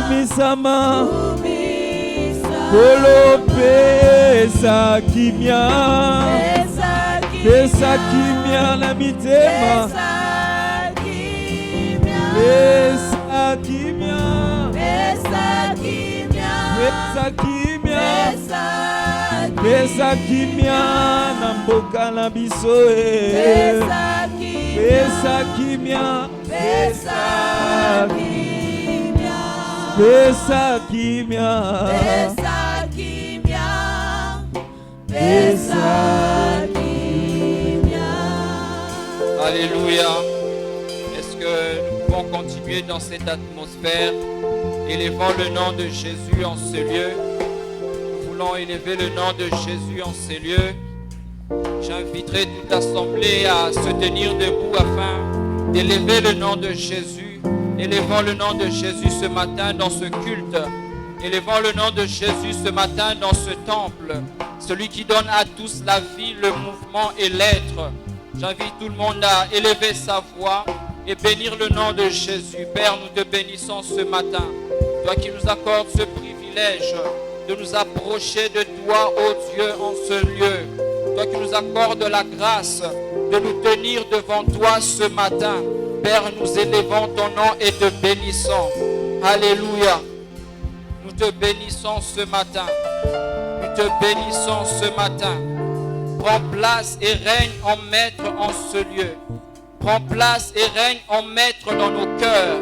Kumisama Kolo pesa kimia Pesa kimia na mitema Pesa kimia Pesa kimia Pesa kimia na mboka na biso Pesa kimia Pesa kimia Pesa kimia Pesa kimia. Alléluia. Est-ce que nous pouvons continuer dans cette atmosphère, élevant le nom de Jésus en ce lieu? Nous voulons élever le nom de Jésus en ce lieu. J'inviterai toute l'assemblée à se tenir debout afin d'élever le nom de Jésus. Élevons le nom de Jésus ce matin dans ce culte. Élevons le nom de Jésus ce matin dans ce temple. Celui qui donne à tous la vie, le mouvement et l'être. J'invite tout le monde à élever sa voix et bénir le nom de Jésus. Père, nous te bénissons ce matin. Toi qui nous accordes ce privilège de nous approcher de toi, ô Dieu, en ce lieu. Toi qui nous accordes la grâce de nous tenir devant toi ce matin. Père, nous élevons ton nom et te bénissons. Alléluia. Nous te bénissons ce matin. Nous te bénissons ce matin. Prends place et règne en maître en ce lieu. Prends place et règne en maître dans nos cœurs.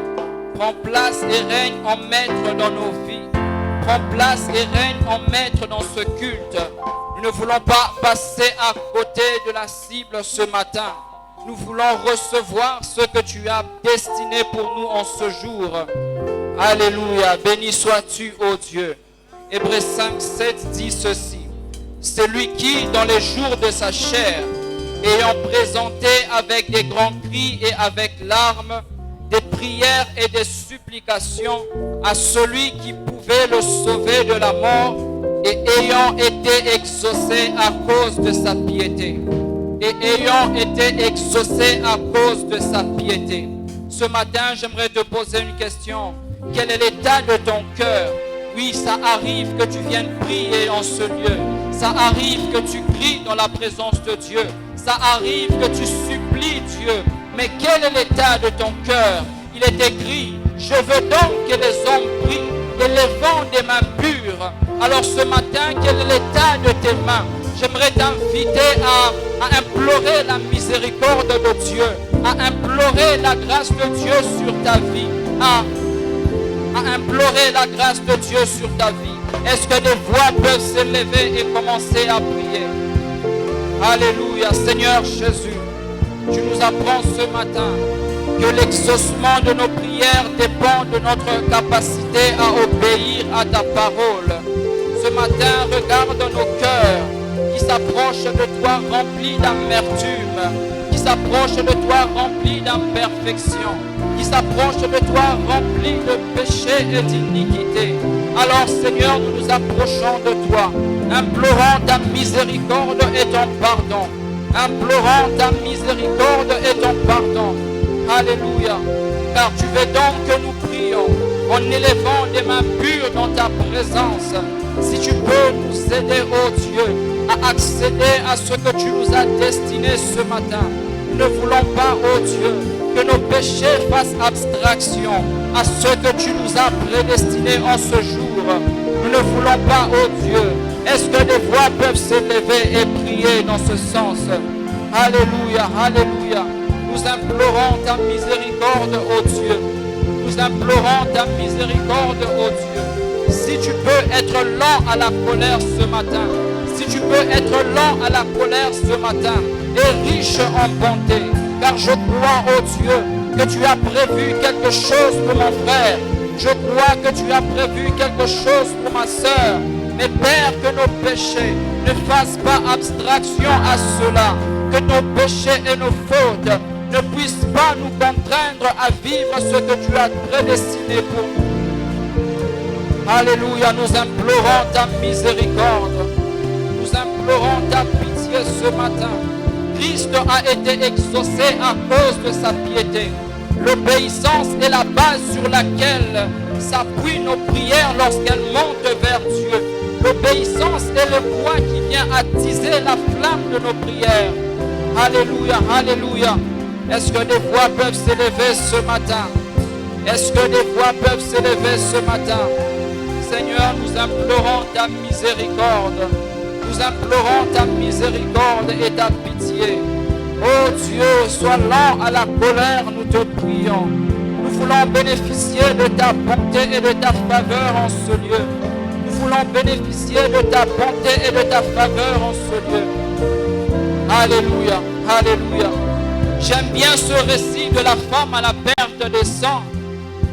Prends place et règne en maître dans nos vies. Prends place et règne en maître dans ce culte. Nous ne voulons pas passer à côté de la cible ce matin. Nous voulons recevoir ce que tu as destiné pour nous en ce jour. Alléluia. Béni sois-tu, ô Dieu. Hébreux 5, 7 dit ceci. C'est lui qui, dans les jours de sa chair, ayant présenté avec des grands cris et avec larmes, des prières et des supplications à celui qui pouvait le sauver de la mort, et ayant été exaucé à cause de sa piété. Et ayant été exaucé à cause de sa piété. Ce matin, j'aimerais te poser une question. Quel est l'état de ton cœur? Oui, ça arrive que tu viennes prier en ce lieu. Ça arrive que tu cries dans la présence de Dieu. Ça arrive que tu supplies Dieu. Mais quel est l'état de ton cœur? Il est écrit, je veux donc que les hommes prient, élevant des mains pures. Alors ce matin, quel est l'état de tes mains? J'aimerais t'inviter à implorer la miséricorde de Dieu, à implorer la grâce de Dieu sur ta vie, à implorer la grâce de Dieu sur ta vie. Est-ce que des voix peuvent s'élever et commencer à prier? Alléluia. Seigneur Jésus, tu nous apprends ce matin que l'exaucement de nos prières dépend de notre capacité à obéir à ta parole. Ce matin, regarde nos cœurs qui s'approchent de toi remplis d'amertume, qui s'approchent de toi remplis d'imperfection, qui s'approchent de toi remplis de péché et d'iniquité. Alors Seigneur, nous nous approchons de toi, implorant ta miséricorde et ton pardon, implorant ta miséricorde et ton pardon. Alléluia. Car tu veux donc que nous prions en élevant des mains pures dans ta présence. Si tu peux nous aider, ô Dieu, à accéder à ce que tu nous as destiné ce matin. Nous ne voulons pas, ô Dieu, que nos péchés fassent abstraction à ce que tu nous as prédestiné en ce jour. Nous ne voulons pas, ô Dieu. Est-ce que des voix peuvent s'élever et prier dans ce sens? Alléluia, alléluia. Nous implorons ta miséricorde, ô Dieu. Nous implorons ta miséricorde, ô Dieu. Si tu peux être lent à la colère ce matin, si tu peux être lent à la colère ce matin et riche en bonté, car je crois, ô Dieu, que tu as prévu quelque chose pour mon frère. Je crois que tu as prévu quelque chose pour ma sœur. Mais Père, que nos péchés ne fassent pas abstraction à cela, que nos péchés et nos fautes ne puissent pas nous contraindre à vivre ce que tu as prédestiné pour nous. Alléluia, nous implorons ta miséricorde, nous implorons ta pitié ce matin. Christ a été exaucé à cause de sa piété. L'obéissance est la base base sur laquelle s'appuient nos prières lorsqu'elles montent vers Dieu. L'obéissance est le bois qui vient attiser la flamme de nos prières. Alléluia, alléluia. Est-ce que des voix peuvent s'élever ce matin? Est-ce que des voix peuvent s'élever ce matin? Seigneur, nous implorons ta miséricorde. Nous implorons ta miséricorde et ta pitié. Oh Dieu, sois lent à la colère, nous te prions. Nous voulons bénéficier de ta bonté et de ta faveur en ce lieu. Nous voulons bénéficier de ta bonté et de ta faveur en ce lieu. Alléluia, alléluia. J'aime bien ce récit de la femme à la perte des sangs.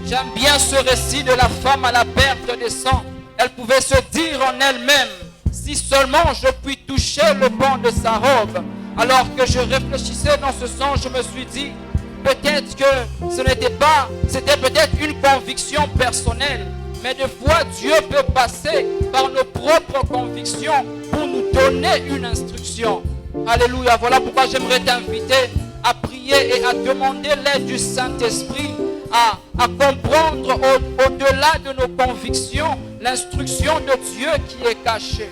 J'aime bien ce récit de la femme à la perte des sangs. Elle pouvait se dire en elle-même, si seulement je puis toucher le pan de sa robe. Alors que je réfléchissais dans ce sens, je me suis dit, peut-être que ce n'était pas, c'était peut-être une conviction personnelle. Mais des fois, Dieu peut passer par nos propres convictions pour nous donner une instruction. Alléluia. Voilà pourquoi j'aimerais t'inviter à prier et à demander l'aide du Saint-Esprit, à comprendre au-delà de nos convictions l'instruction de Dieu qui est cachée.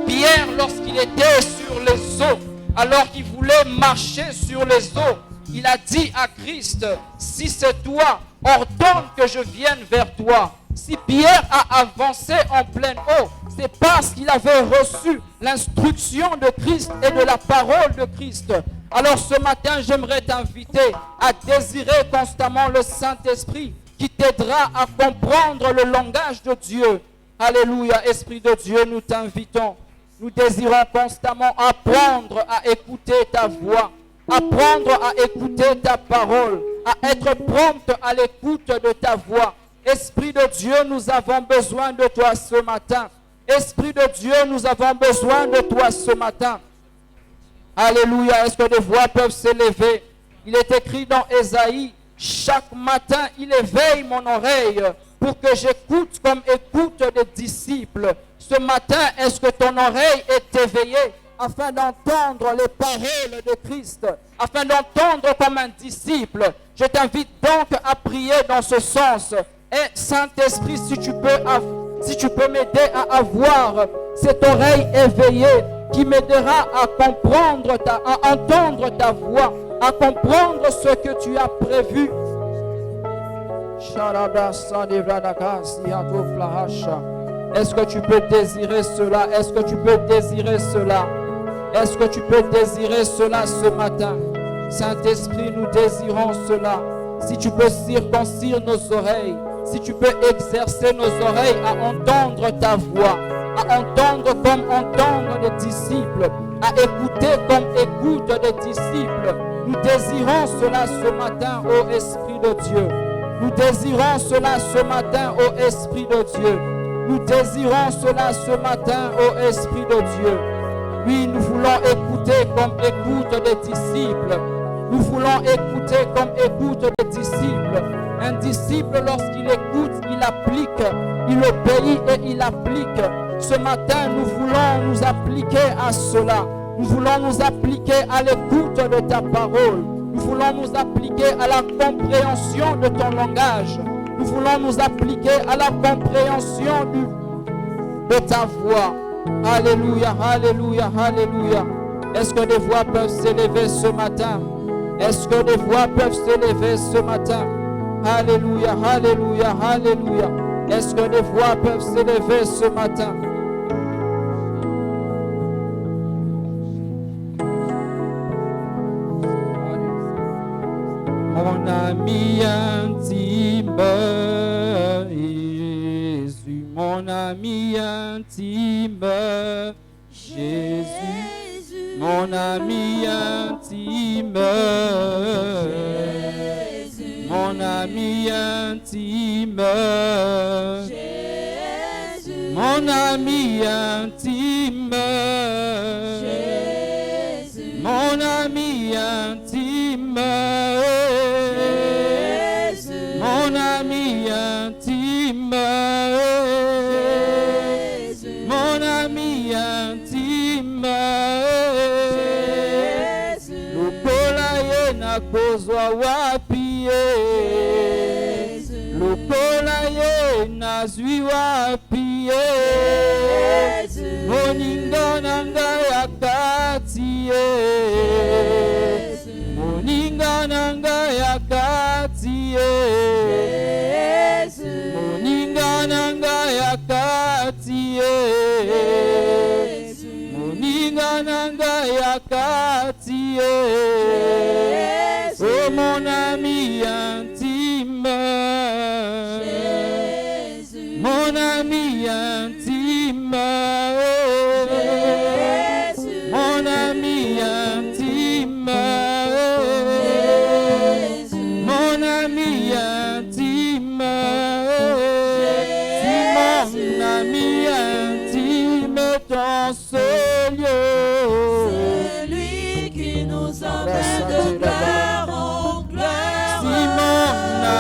Pierre, lorsqu'il était sur les eaux, alors qu'il voulait marcher sur les eaux, il a dit à Christ, si c'est toi, ordonne que je vienne vers toi. Si Pierre a avancé en pleine eau, c'est parce qu'il avait reçu l'instruction de Christ et de la parole de Christ. Alors ce matin, j'aimerais t'inviter à désirer constamment le Saint-Esprit qui t'aidera à comprendre le langage de Dieu. Alléluia, Esprit de Dieu, nous t'invitons. Nous désirons constamment apprendre à écouter ta voix, apprendre à écouter ta parole, à être prompte à l'écoute de ta voix. Esprit de Dieu, nous avons besoin de toi ce matin. Esprit de Dieu, nous avons besoin de toi ce matin. Alléluia. Est-ce que des voix peuvent s'élever? Il est écrit dans Ésaïe, chaque matin, il éveille mon oreille pour que j'écoute comme écoute des disciples. Ce matin, est-ce que ton oreille est éveillée afin d'entendre les paroles de Christ, afin d'entendre comme un disciple? Je t'invite donc à prier dans ce sens. Et Saint-Esprit, si tu peux m'aider à avoir cette oreille éveillée qui m'aidera à comprendre, à entendre ta voix, à comprendre ce que tu as prévu. Est-ce que tu peux désirer cela? Est-ce que tu peux désirer cela? Est-ce que tu peux désirer cela ce matin? Saint-Esprit, nous désirons cela. Si tu peux circoncire nos oreilles, si tu peux exercer nos oreilles à entendre ta voix, à entendre comme entendent les disciples, à écouter comme écoutent les disciples. Nous désirons cela ce matin, ô Esprit de Dieu. Nous désirons cela ce matin, ô Esprit de Dieu. Nous désirons cela ce matin, ô Esprit de Dieu. Oui, nous voulons écouter comme écoutent les disciples. Nous voulons écouter comme écoutent les disciples. Un disciple, lorsqu'il écoute, il applique, il obéit et il applique. Ce matin, nous voulons nous appliquer à cela. Nous voulons nous appliquer à l'écoute de ta parole. Nous voulons nous appliquer à la compréhension de ton langage. Nous voulons nous appliquer à la compréhension de ta voix. Alléluia, alléluia, alléluia. Est-ce que des voix peuvent s'élever ce matin? Est-ce que des voix peuvent s'élever ce matin? Alléluia, alléluia, alléluia. Est-ce que des voix peuvent s'élever ce matin? Mon ami intime, Jésus, mon ami intime, Jésus, mon ami intime, Jésus, mon ami intime, Jésus, mon ami intime, Jésus, mon ami intime, Jésus, mon ami intime, Jésus, mon ami intime, Jésus, lokola ye na kozwa wapi, Jésus, lokola ye nazwi wapi ye moninga na ngai ya kati ye moninga na ngai ya kati ye moninga na ngai ya kati ye moninga na ngai ya kati ye oh mon ami intime mon ami intime mon ami intime mon ami intime si mon ami intime dans ce lieu Celui qui nous emmène de gloire en gloire. si mon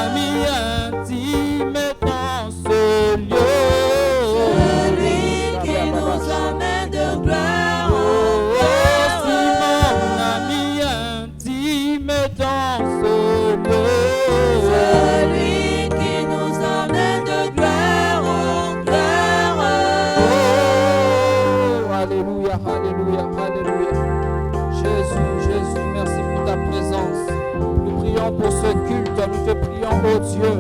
ami intime dans ce lieu Celui qui nous emmène de gloire en si gloire. mon ami intime dans ce lieu Celui qui nous emmène de gloire en gloire. Oh, alléluia, alléluia, alléluia. Jésus, Jésus, merci pour ta présence. Nous prions pour ce culte, nous te prions, oh Dieu,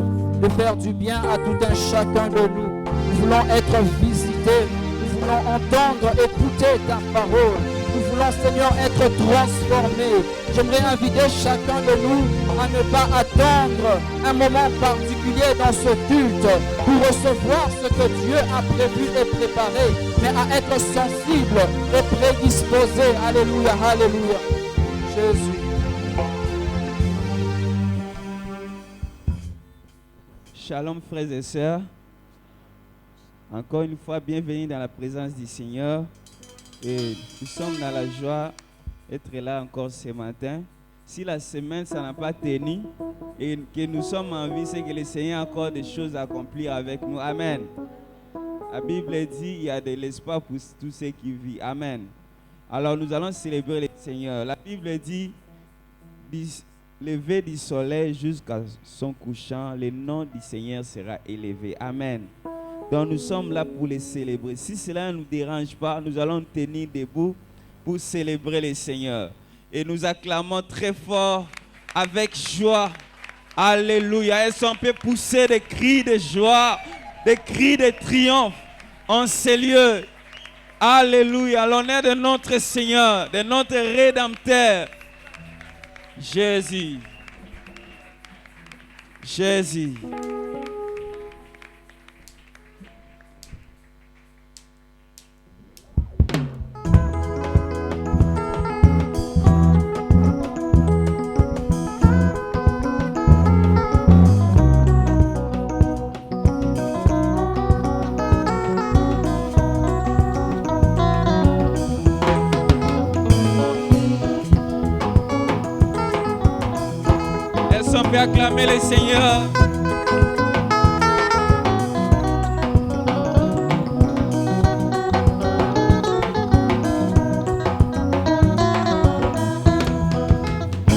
de faire du bien à tout un chacun de nous. Nous voulons être visités, nous voulons entendre, écouter ta parole. Nous voulons, Seigneur, être transformés. J'aimerais inviter chacun de nous à ne pas attendre un moment particulier dans ce culte pour recevoir ce que Dieu a prévu et préparé, mais à être sensible et prédisposé. Alléluia, alléluia. Jésus. Shalom frères et sœurs. Encore une fois, bienvenue dans la présence du Seigneur. Et nous sommes dans la joie d'être là encore ce matin. Si la semaine, ça n'a pas tenu et que nous sommes en vie, c'est que le Seigneur a encore des choses à accomplir avec nous. Amen. La Bible dit qu'il y a de l'espoir pour tous ceux qui vivent. Amen. Alors nous allons célébrer le Seigneur. La Bible dit, lever du soleil jusqu'à son couchant, le nom du Seigneur sera élevé. Amen. Donc nous sommes là pour les célébrer. Si cela ne nous dérange pas, nous allons tenir debout pour célébrer le Seigneur. Et nous acclamons très fort, avec joie. Alléluia. Est-ce qu'on peut pousser des cris de joie, des cris de triomphe en ces lieux? Alléluia. L'honneur de notre Seigneur, de notre Rédempteur. Jésus. Jésus. On peut acclamer le Seigneur.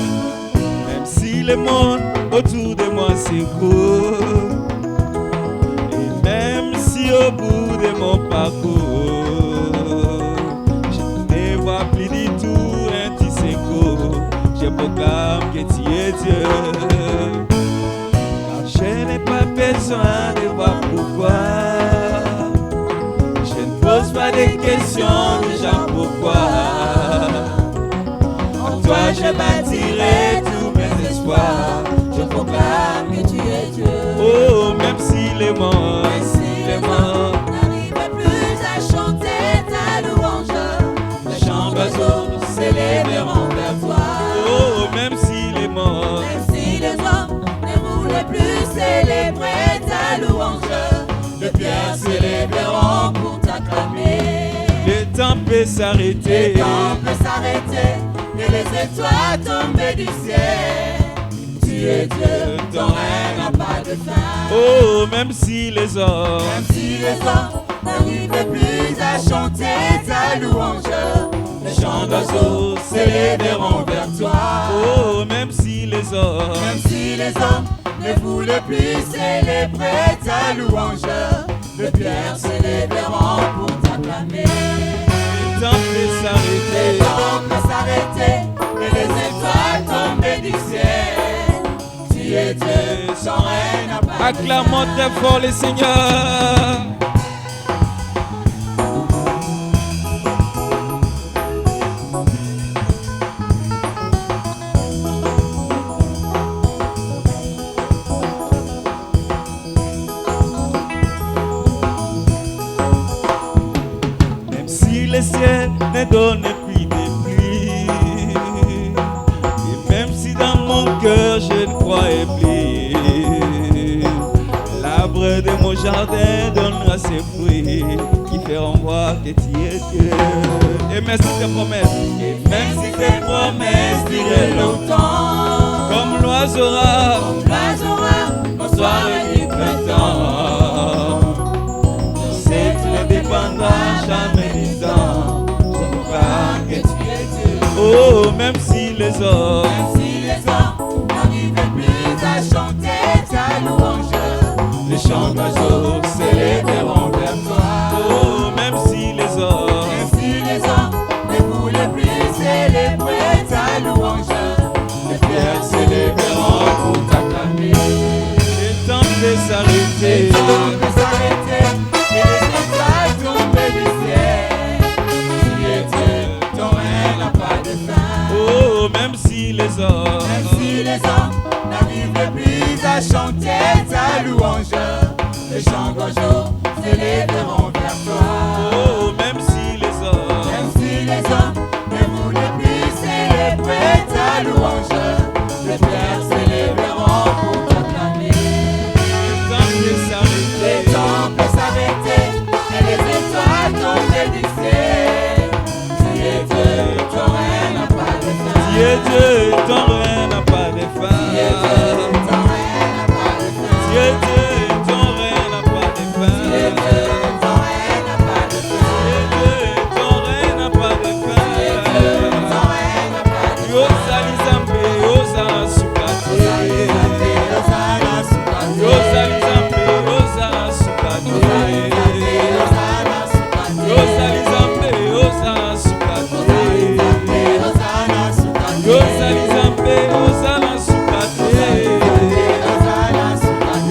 Même si le monde autour de moi s'écoule, et même si au bout de mon parcours, je ne vois plus du tout un petit secours, je proclame que tu es Dieu. Je n'ai pas besoin de voir pourquoi. Je ne pose pas de questions, déjà pourquoi. En toi je bâtirai tous mes espoirs. Je proclame que tu es Dieu. Oh, même si les morts, n'arrivent plus à chanter ta louange, les chants d'oiseaux s'élèveront vers toi. Oh, même si les morts, Même si les hommes ne voulaient plus célébrer ta louange, les pierres s'élèveront pour t'acclamer. le temps peut s'arrêter. Le temps peut s'arrêter et les étoiles tomber du ciel. Tu es Dieu, ton règne n'a pas de fin. Oh, même si les hommes, Même si les hommes n'arrive plus à chanter ta louange. Les chants d'oiseaux s'élèveront vers toi. Oh, même si les hommes ne voulaient plus célébrer ta louange, les pierres s'élèveront pour t'acclamer. Le temps peut s'arrêter. Le temps peut s'arrêter et les étoiles tomber du ciel. Tu es Dieu, sans règne n'a pas de Acclamons très fort le Seigneur. Même si le ciel ne donne plus de pluie, et même si dans mon cœur je ne croyais plus, l'arbre de mon jardin donnera ses fruits qui feront voir que tu es Dieu. Et merci tes promesses, et même si tes promesses durent longtemps, comme l'oiseau rare, au soir du printemps, je sais que tu ne dépendras jamais du temps. Je crois que tu es Dieu. Oh, même si les hommes n'arrivent plus à chanter ta louange, les chants d'oiseaux s'élèveront vers toi. Oh, même si les hommes ne voulaient plus célébrer ta louange, les pierres s'élèveront pour t'acclamer. Le temps peut s'arrêter. le temps peut s'arrêter et les étoiles tomber du ciel. Tu es Dieu, ton règne n'a pas de fin. Oh, même si les hommes n'arrivent plus à chanter ta louange, les chants d'oiseaux s'élèveront vers toi. oh, même si les hommes ne voulaient plus célébrer ta louange, les pierres s'élèveront pour t'acclamer. le temps peut s'arrêter. Le temps peut s'arrêter et les étoiles tomber du ciel. Tu es Dieu, ton règne n'a pas de fin. Tu es Dieu, ton règne n'a pas de fin. Tu es Dieu, ton règne n'a pas de fin. Tu es Dieu, ton règne n'a pas de fin. Tu es Dieu, ton règne n'a pas de fin. Tu es Dieu, ton règne n'a pas de fin. Tu es Dieu, ton règne n'a pas de fin. Yozali Zambe, Yozala Sukate. Yozali Zambe, Yozala Sukate. Yozali Zambe, Yozala Sukate. Yozali Zambe, Yozala Sukate.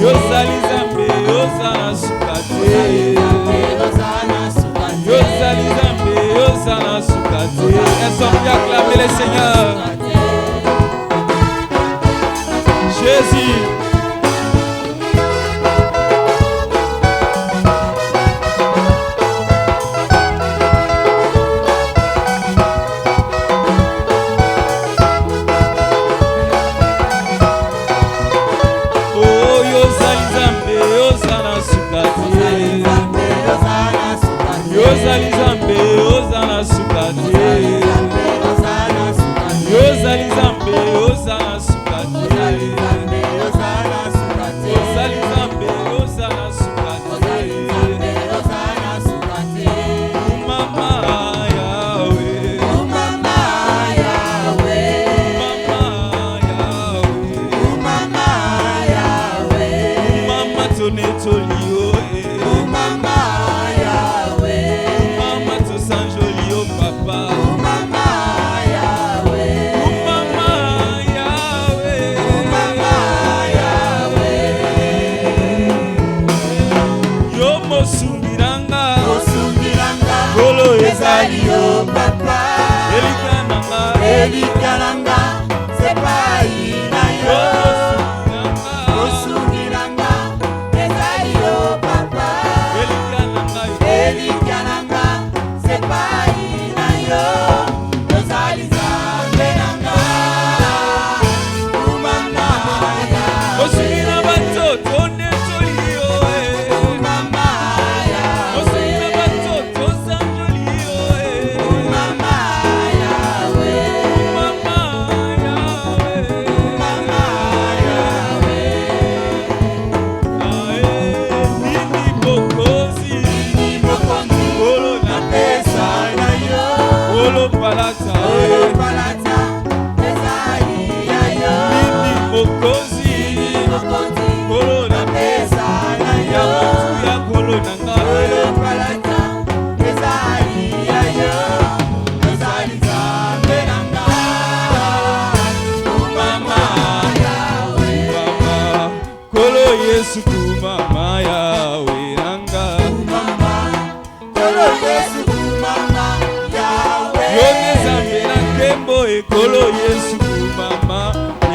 Yozali Zambe, Yozala Sukate. Yozali Zambe, Yozala Sukate. Est-ce qu'on peut acclamer le Seigneur? Jésus. Oh, Yozali Zambe, Yozala Sukate. Yozali Zambe, Yozala Sukate. Yozali Zambe, Yozala Sukate. Yozali Zambe, Yozala Sukate. Mama Yahweh, Mama Yahweh, Mama Tonetolio, Mama Tosanjolio, Papa. Mama Yahweh, Yo Mosumbiranga, Golo ezali yo Papa, Elikananga, c'est pas Yo Mosumbiranga, Osungiranga, ezali yo papa. Elikananga, Elikananga, c'est pas ina yo. Ozali Zambe nanga, umama ya. Osungina bato Tonetolio, Umama ya. Yesu kumama Yahweh nanga. Kolo Yesu kumama Yahweh. Yone zambe na kembo ekolo Yesu kumama.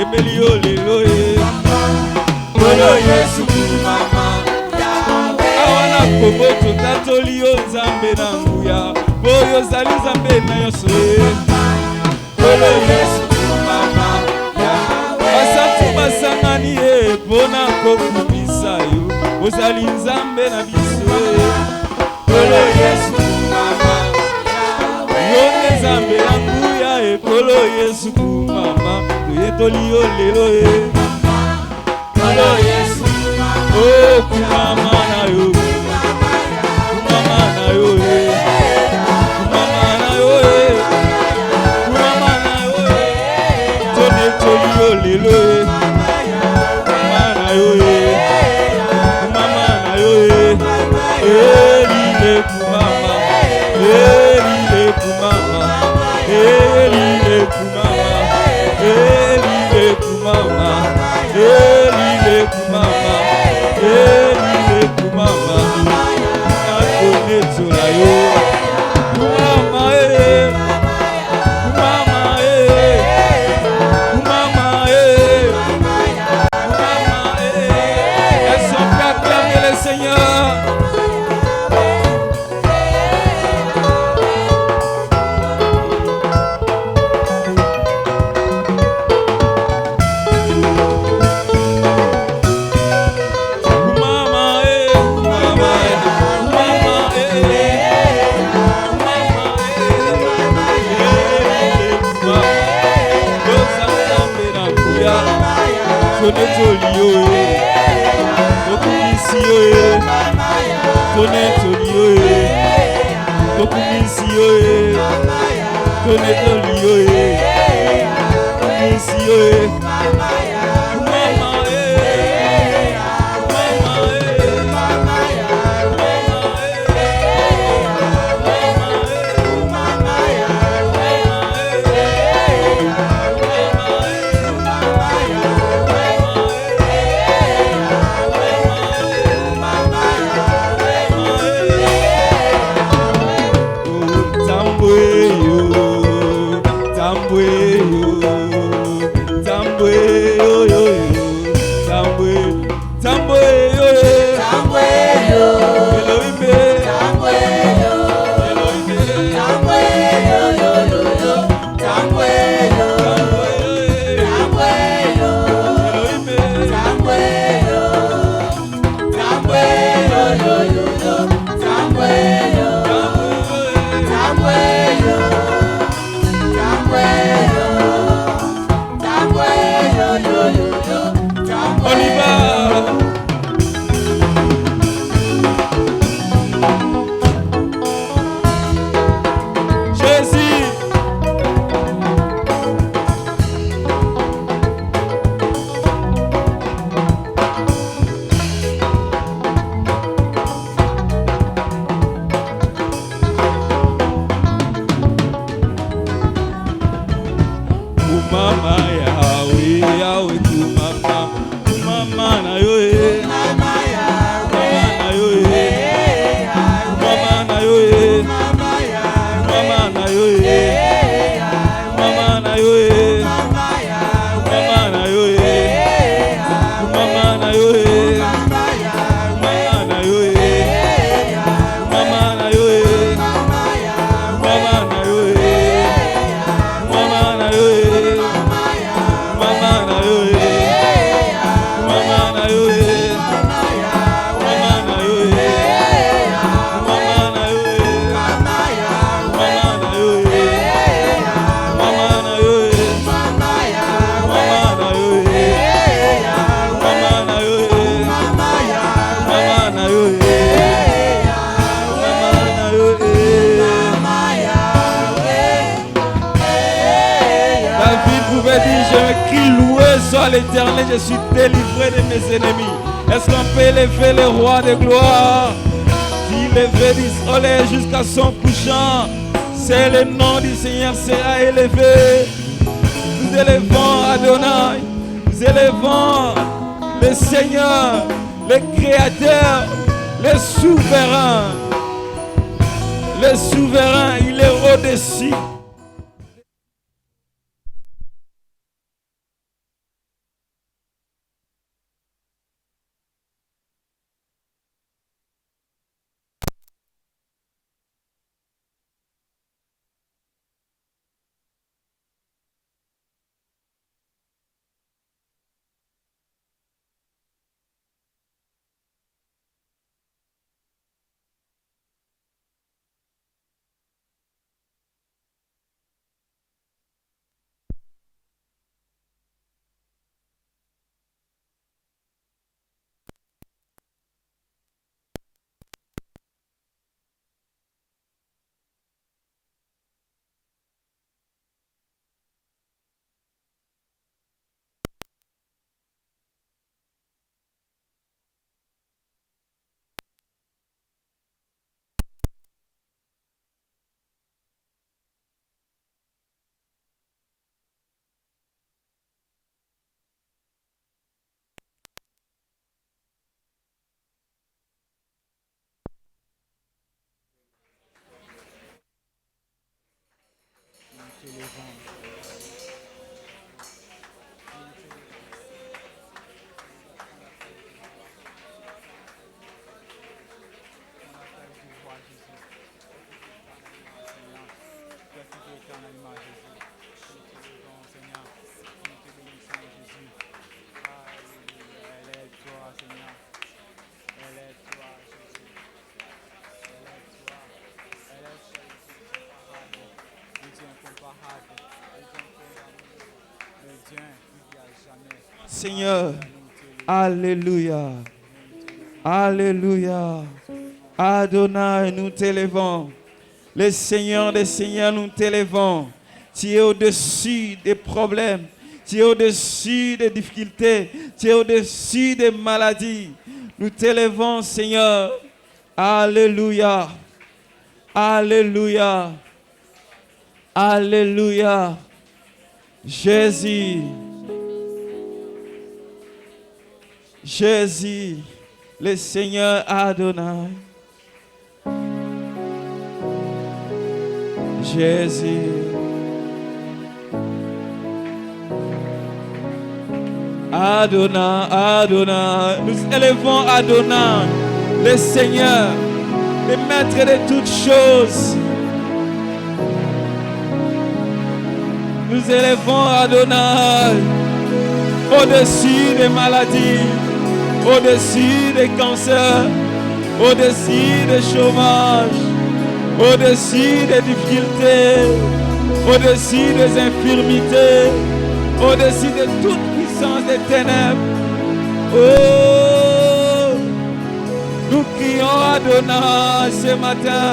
Ebelio lelo ye. Kolo Yesu kumama Yahweh. Awana koboto tatoli yo zambe na nguya. Boyo zali zambe na yosoe. Kolo Yesu kumama Yahweh. Basatu basangani ye pona kokumisa yo. Ozali nzambe na biso. Kolo Yesu kumama Yahweh. Yone zambe na nguya ekolo Yesu kumama. Tuyetoli yo lelo ye. Kolo Yesu kumama. Oh kumama na yo. Kumama na yo ye. Kumama na yo ye. Kumama na yo ye. Tuyetoli yo lelo ye. Kumama na yo ye. Kumama na yo ye. Elile kumama. Elile kumama. Elile kumama. Elile kumama. Elile kumama. Elile kumama. Nakone tola yo. Kumama kumama kumama kumama elles sont prêtes à acclamer le Seigneur. L'Éternel, je suis délivré de mes ennemis. Est-ce qu'on peut élever le roi de gloire qui levait d'Israël jusqu'à son couchant? C'est le nom du Seigneur sera élevé. Nous élevons Adonai, nous élevons le Seigneur, le Créateur, le souverain. Le souverain, il est au-dessus. Seigneur, alléluia, alléluia. Adonai, nous t'élevons. Le Seigneur des Seigneurs, nous t'élevons. Tu es au-dessus des problèmes, tu es au-dessus des difficultés, tu es au-dessus des maladies. Nous t'élevons, Seigneur. Alléluia, alléluia, alléluia. Jésus. Jésus, le Seigneur Adonai. Jésus. Adonai, Adonai. Nous élevons Adonai, le Seigneur, le maître de toutes choses. Nous élevons Adonai au-dessus des maladies, au-dessus des cancers, au-dessus des chômages, au-dessus des difficultés, au-dessus des infirmités, au-dessus de toute puissance des ténèbres. Oh, nous crions Adonai ce matin,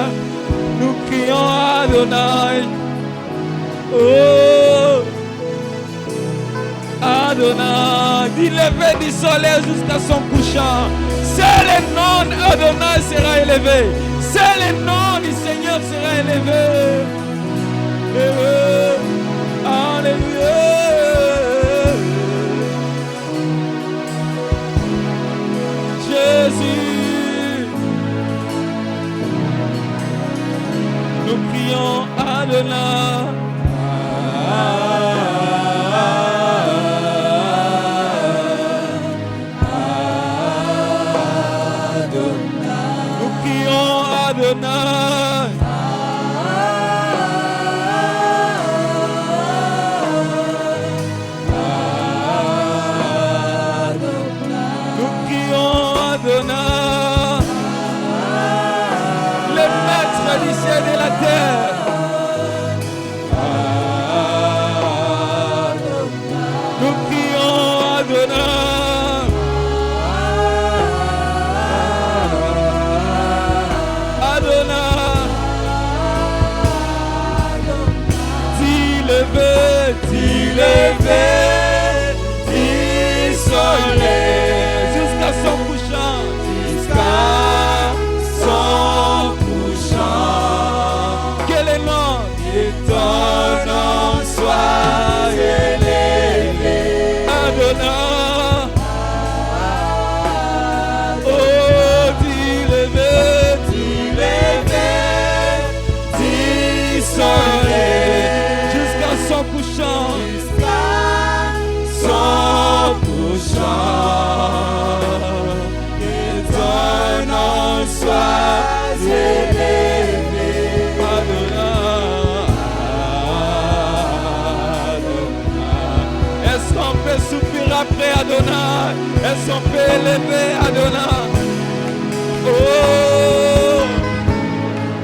nous crions Adonai. Oh, Adonai, du lever du soleil jusqu'à son couchant, seul le nom d'Adonai sera élevé, seul le nom du Seigneur sera élevé. Alléluia. Jésus, nous prions Adonai. Adonai. Nous crions Adonai, le maître du ciel et de la terre. Nous crions Adonai. Levé du soleil jusqu'à son couchant, jusqu'à son couchant. Que Elles sont élevées, Adonai. Oh,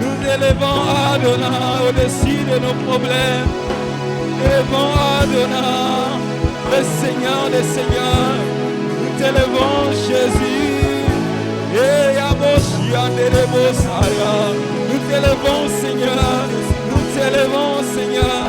nous élevons Adonai au-dessus de nos problèmes. Élevons Adonai, le Seigneur des Seigneurs. Nous t'élevons, Jésus. Et nous t'élevons, Seigneur. Nous t'élevons, Seigneur.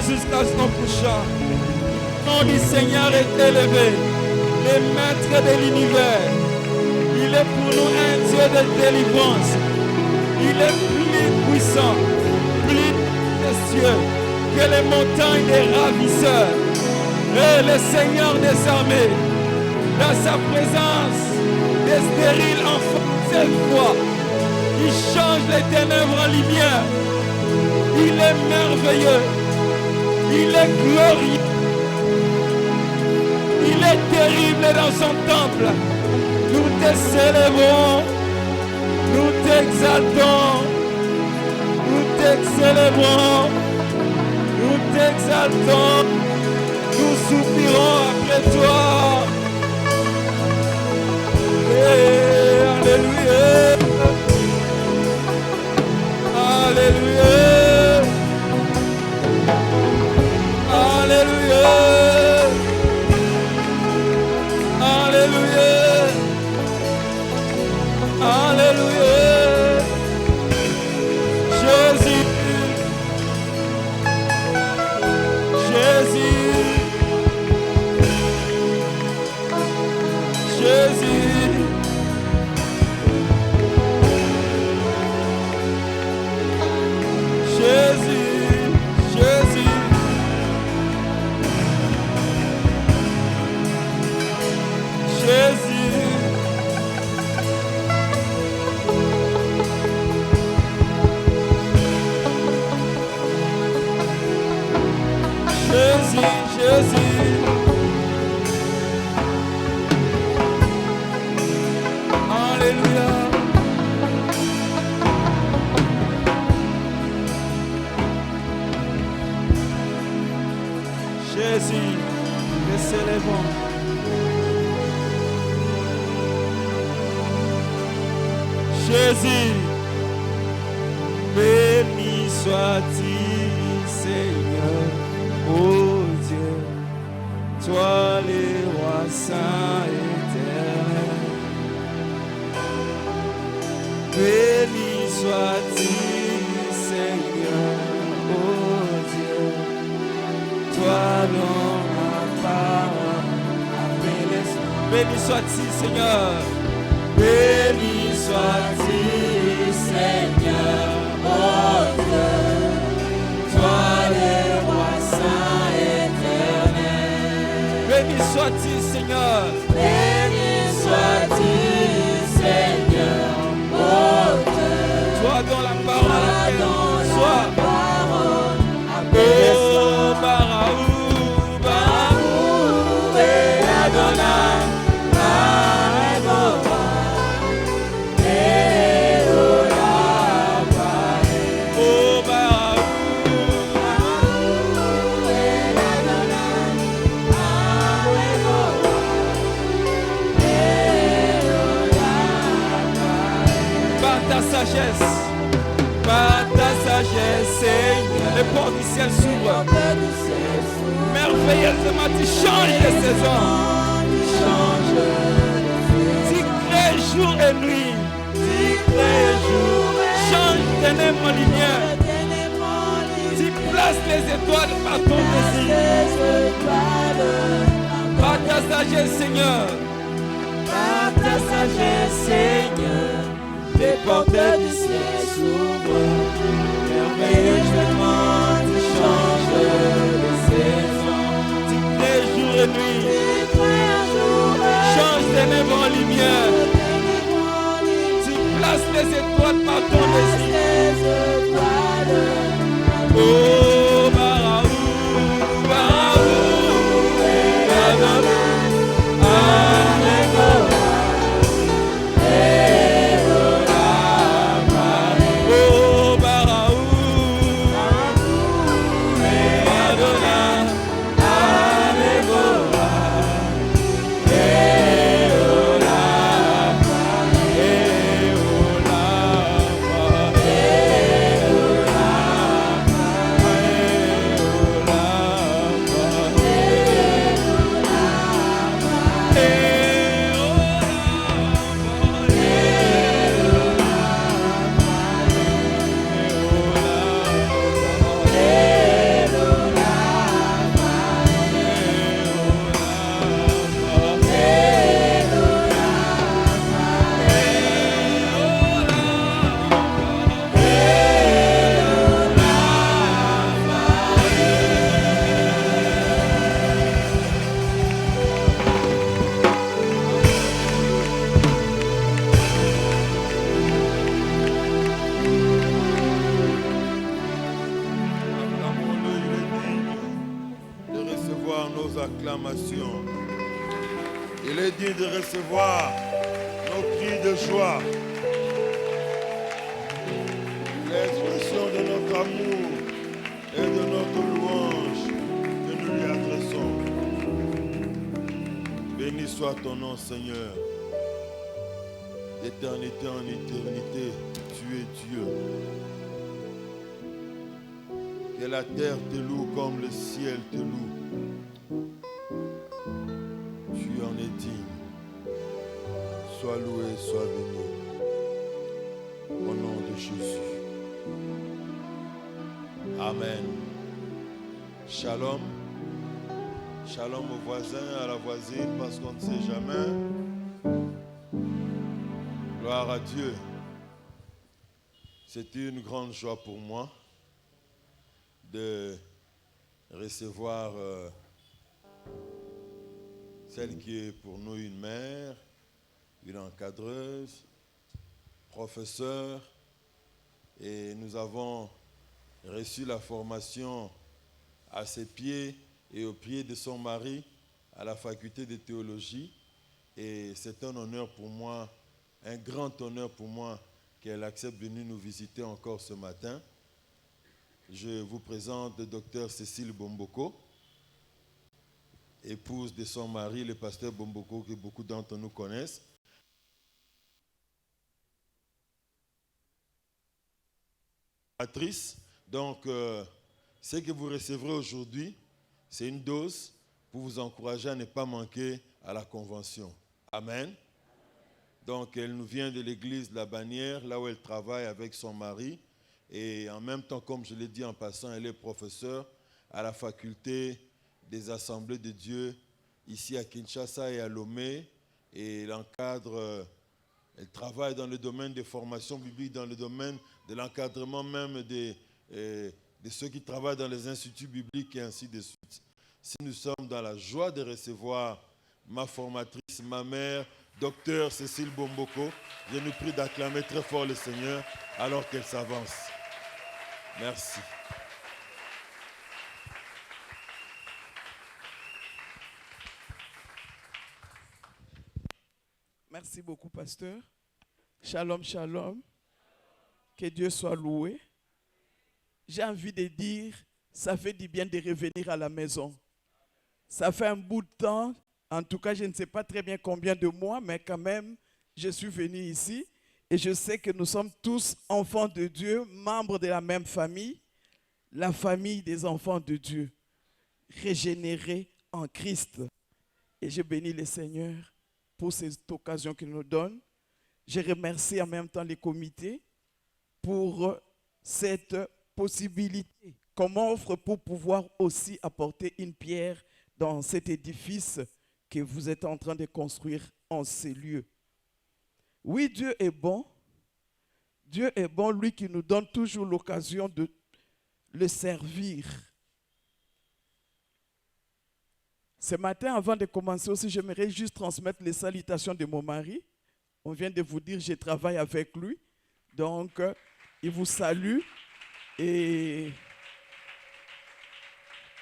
Jusqu'à son couchant. Le nom du Seigneur est élevé, le maître de l'univers. Il est pour nous un Dieu de délivrance. Il est plus puissant, plus précieux que les montagnes des ravisseurs. Et le Seigneur des armées, dans sa présence, des stériles enfants, cette fois, il change les ténèbres en lumière. Il est merveilleux. Il est glorieux. Il est terrible dans son temple. Nous te célébrons. Nous t'exaltons. Nous t'excélébrons. Nous t'exaltons. Nous soupirons après toi. Alléluia. Jésus. Alléluia. Jésus, nous célébrons. Jésus, béni sois-tu, Seigneur, oh Dieu, toi le roi saint éternel. Béni sois-tu, Seigneur, oh Dieu, toi dont la parole appelée. Béni sois-tu, Seigneur. Béni sois-tu, Seigneur, oh Dieu, toi le roi saint éternel. Béni sois-tu, Seigneur. Béni sois-tu, Seigneur, oh Dieu, toi dont la parole appelle. Oh, Baraou, Baraou, et Adonai. Par ta sagesse, Seigneur, les portes du ciel s'ouvrent. Merveilleusement, tu changes les saisons. Tu crées jour et nuit. Change ténèbres en lumière. Tu places les étoiles par ton désir. Par ta sagesse, Seigneur. Par ta sagesse, Seigneur. Les portes du ciel s'ouvrent, merveilleusement tu changes les saisons. Tu crées jour et nuit, change ténèbres en lumière. Tu places les étoiles par ton désir. Oh, Baraou, Baraou, Baraou. Il est digne de recevoir nos cris de joie, l'expression de notre amour et de notre louange que nous lui adressons. Béni soit ton nom, Seigneur. D'éternité en éternité, tu es Dieu. Que la terre te loue comme le ciel te loue. Tu en es digne. Sois loué, sois béni. Au nom de Jésus. Amen. Shalom. Shalom aux voisins, à la voisine, parce qu'on ne sait jamais. Gloire à Dieu. C'est une grande joie pour moi de recevoir celle qui est pour nous une mère, une encadreuse, professeure, et nous avons reçu la formation à ses pieds et au pied de son mari à la faculté de théologie. Et c'est un honneur pour moi, un grand honneur pour moi qu'elle accepte de venir nous visiter encore ce matin. Je vous présente le docteur Cécile Bomboko, épouse de son mari, le pasteur Bomboko, que beaucoup d'entre nous connaissent. Donc, ce que vous recevrez aujourd'hui, c'est une dose pour vous encourager à ne pas manquer à la convention. Amen. Donc, elle nous vient de l'église de la Bannière, là où elle travaille avec son mari. Et en même temps, comme je l'ai dit en passant, elle est professeure à la faculté des Assemblées de Dieu, ici à Kinshasa et à Lomé. Et elle encadre, elle travaille dans le domaine des formations bibliques, dans le domaine de l'encadrement même de ceux qui travaillent dans les instituts bibliques et ainsi de suite. Si nous sommes dans la joie de recevoir ma formatrice, ma mère, docteur Cécile Bomboko, je nous prie d'acclamer très fort le Seigneur alors qu'elle s'avance. Merci. Merci beaucoup, pasteur. Shalom, shalom. Que Dieu soit loué. J'ai envie de dire, ça fait du bien de revenir à la maison. Ça fait un bout de temps, en tout cas, je ne sais pas très bien combien de mois, mais quand même, je suis venu ici et je sais que nous sommes tous enfants de Dieu, membres de la même famille, la famille des enfants de Dieu, régénérés en Christ. Et je bénis le Seigneur pour cette occasion qu'il nous donne. Je remercie en même temps les comités pour cette possibilité qu'on m'offre pour pouvoir aussi apporter une pierre dans cet édifice que vous êtes en train de construire en ces lieux. Oui, Dieu est bon. Dieu est bon, lui qui nous donne toujours l'occasion de le servir. Ce matin, avant de commencer aussi, j'aimerais juste transmettre les salutations de mon mari. On vient de vous dire, je travaille avec lui. Donc, il vous salue et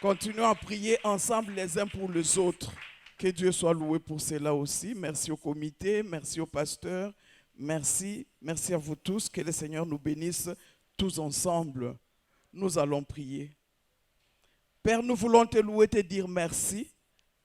continuons à prier ensemble les uns pour les autres. Que Dieu soit loué pour cela aussi. Merci au comité, merci au pasteur, merci à vous tous. Que le Seigneur nous bénisse tous ensemble. Nous allons prier. Père, nous voulons te louer, te dire merci.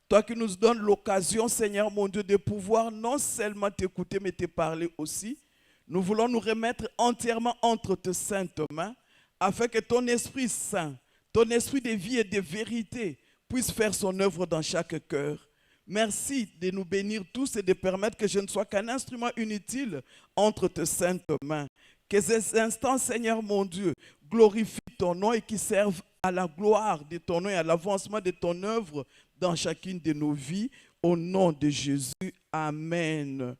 Toi qui nous donnes l'occasion, Seigneur mon Dieu, de pouvoir non seulement t'écouter, mais te parler aussi. Nous voulons nous remettre entièrement entre tes saintes mains, afin que ton Esprit Saint, ton esprit de vie et de vérité puisse faire son œuvre dans chaque cœur. Merci de nous bénir tous et de permettre que je ne sois qu'un instrument inutile entre tes saintes mains. Que ces instants, Seigneur mon Dieu, glorifient ton nom et qui servent à la gloire de ton nom et à l'avancement de ton œuvre dans chacune de nos vies. Au nom de Jésus, Amen.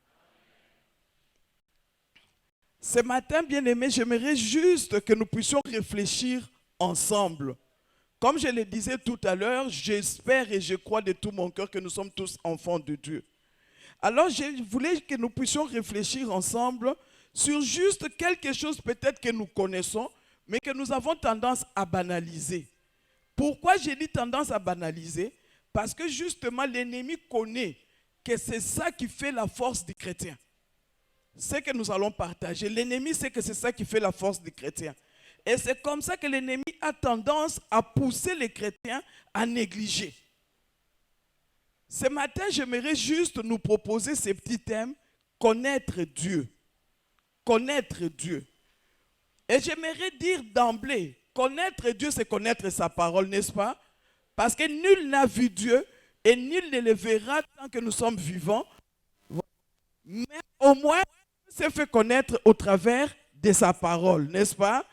Ce matin, bien-aimés, j'aimerais juste que nous puissions réfléchir ensemble. Comme je le disais tout à l'heure, j'espère et je crois de tout mon cœur que nous sommes tous enfants de Dieu. Alors, je voulais que nous puissions réfléchir ensemble sur juste quelque chose peut-être que nous connaissons, mais que nous avons tendance à banaliser. Pourquoi j'ai dit tendance à banaliser? Parce que justement, l'ennemi connaît que c'est ça qui fait la force du chrétien. C'est que nous allons partager. L'ennemi sait que c'est ça qui fait la force des chrétiens. Et c'est comme ça que l'ennemi a tendance à pousser les chrétiens à négliger. Ce matin, j'aimerais juste nous proposer ces petits thèmes. Connaître Dieu. Connaître Dieu. Et j'aimerais dire d'emblée, connaître Dieu, c'est connaître sa parole, n'est-ce pas? Parce que nul n'a vu Dieu et nul ne le verra tant que nous sommes vivants. Mais au moins, c'est fait connaître au travers de sa parole, n'est-ce pas?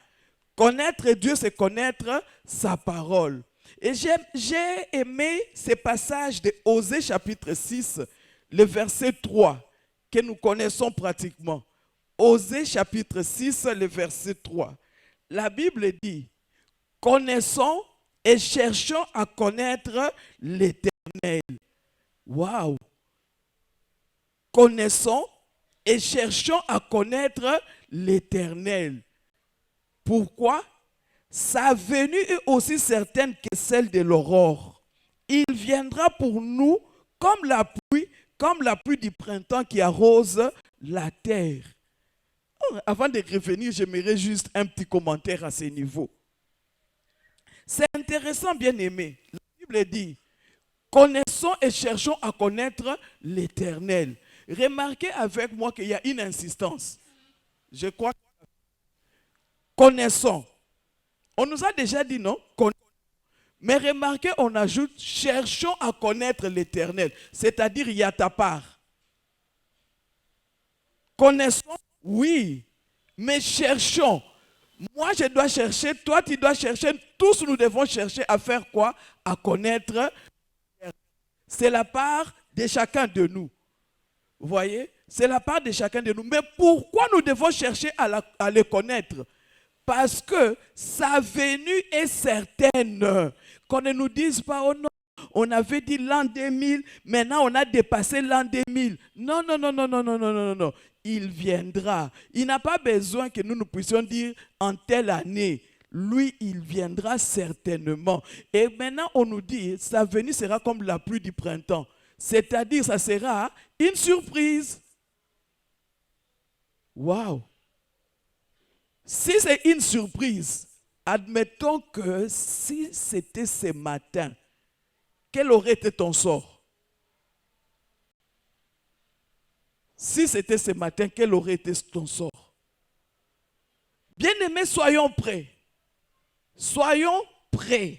Connaître Dieu, c'est connaître sa parole. Et j'ai aimé ces passages de Osée chapitre 6, le verset 3, que nous connaissons pratiquement. Osée chapitre 6, le verset 3. La Bible dit, connaissons et cherchons à connaître l'Éternel. Waouh! Connaissons et cherchons à connaître l'Éternel. Pourquoi? Sa venue est aussi certaine que celle de l'aurore. il viendra pour nous comme la pluie du printemps qui arrose la terre. Avant de revenir, j'aimerais juste un petit commentaire à ce niveau. C'est intéressant, bien aimé. La Bible dit, connaissons et cherchons à connaître l'Éternel. Remarquez avec moi qu'il y a une insistance. Je crois que connaissons. On nous a déjà dit non? Mais remarquez, on ajoute, cherchons à connaître l'Éternel. C'est-à-dire, il y a ta part. Connaissons, oui, mais cherchons. Moi, je dois chercher, toi, tu dois chercher. Tous, nous devons chercher à faire quoi? À connaître. C'est la part de chacun de nous. Vous voyez? C'est la part de chacun de nous. Mais pourquoi nous devons chercher à le connaître? Parce que sa venue est certaine. Qu'on ne nous dise pas, oh non, on avait dit l'an 2000, maintenant on a dépassé l'an 2000. Non, non, non, non, non, non, non, non, non. Il viendra. Il n'a pas besoin que nous puissions dire en telle année. Lui, il viendra certainement. Et maintenant, on nous dit, sa venue sera comme la pluie du printemps. C'est-à-dire, ça sera une surprise. Waouh! Si c'est une surprise, admettons que si c'était ce matin, quel aurait été ton sort? Si c'était ce matin, quel aurait été ton sort? Bien-aimés, soyons prêts. Soyons prêts.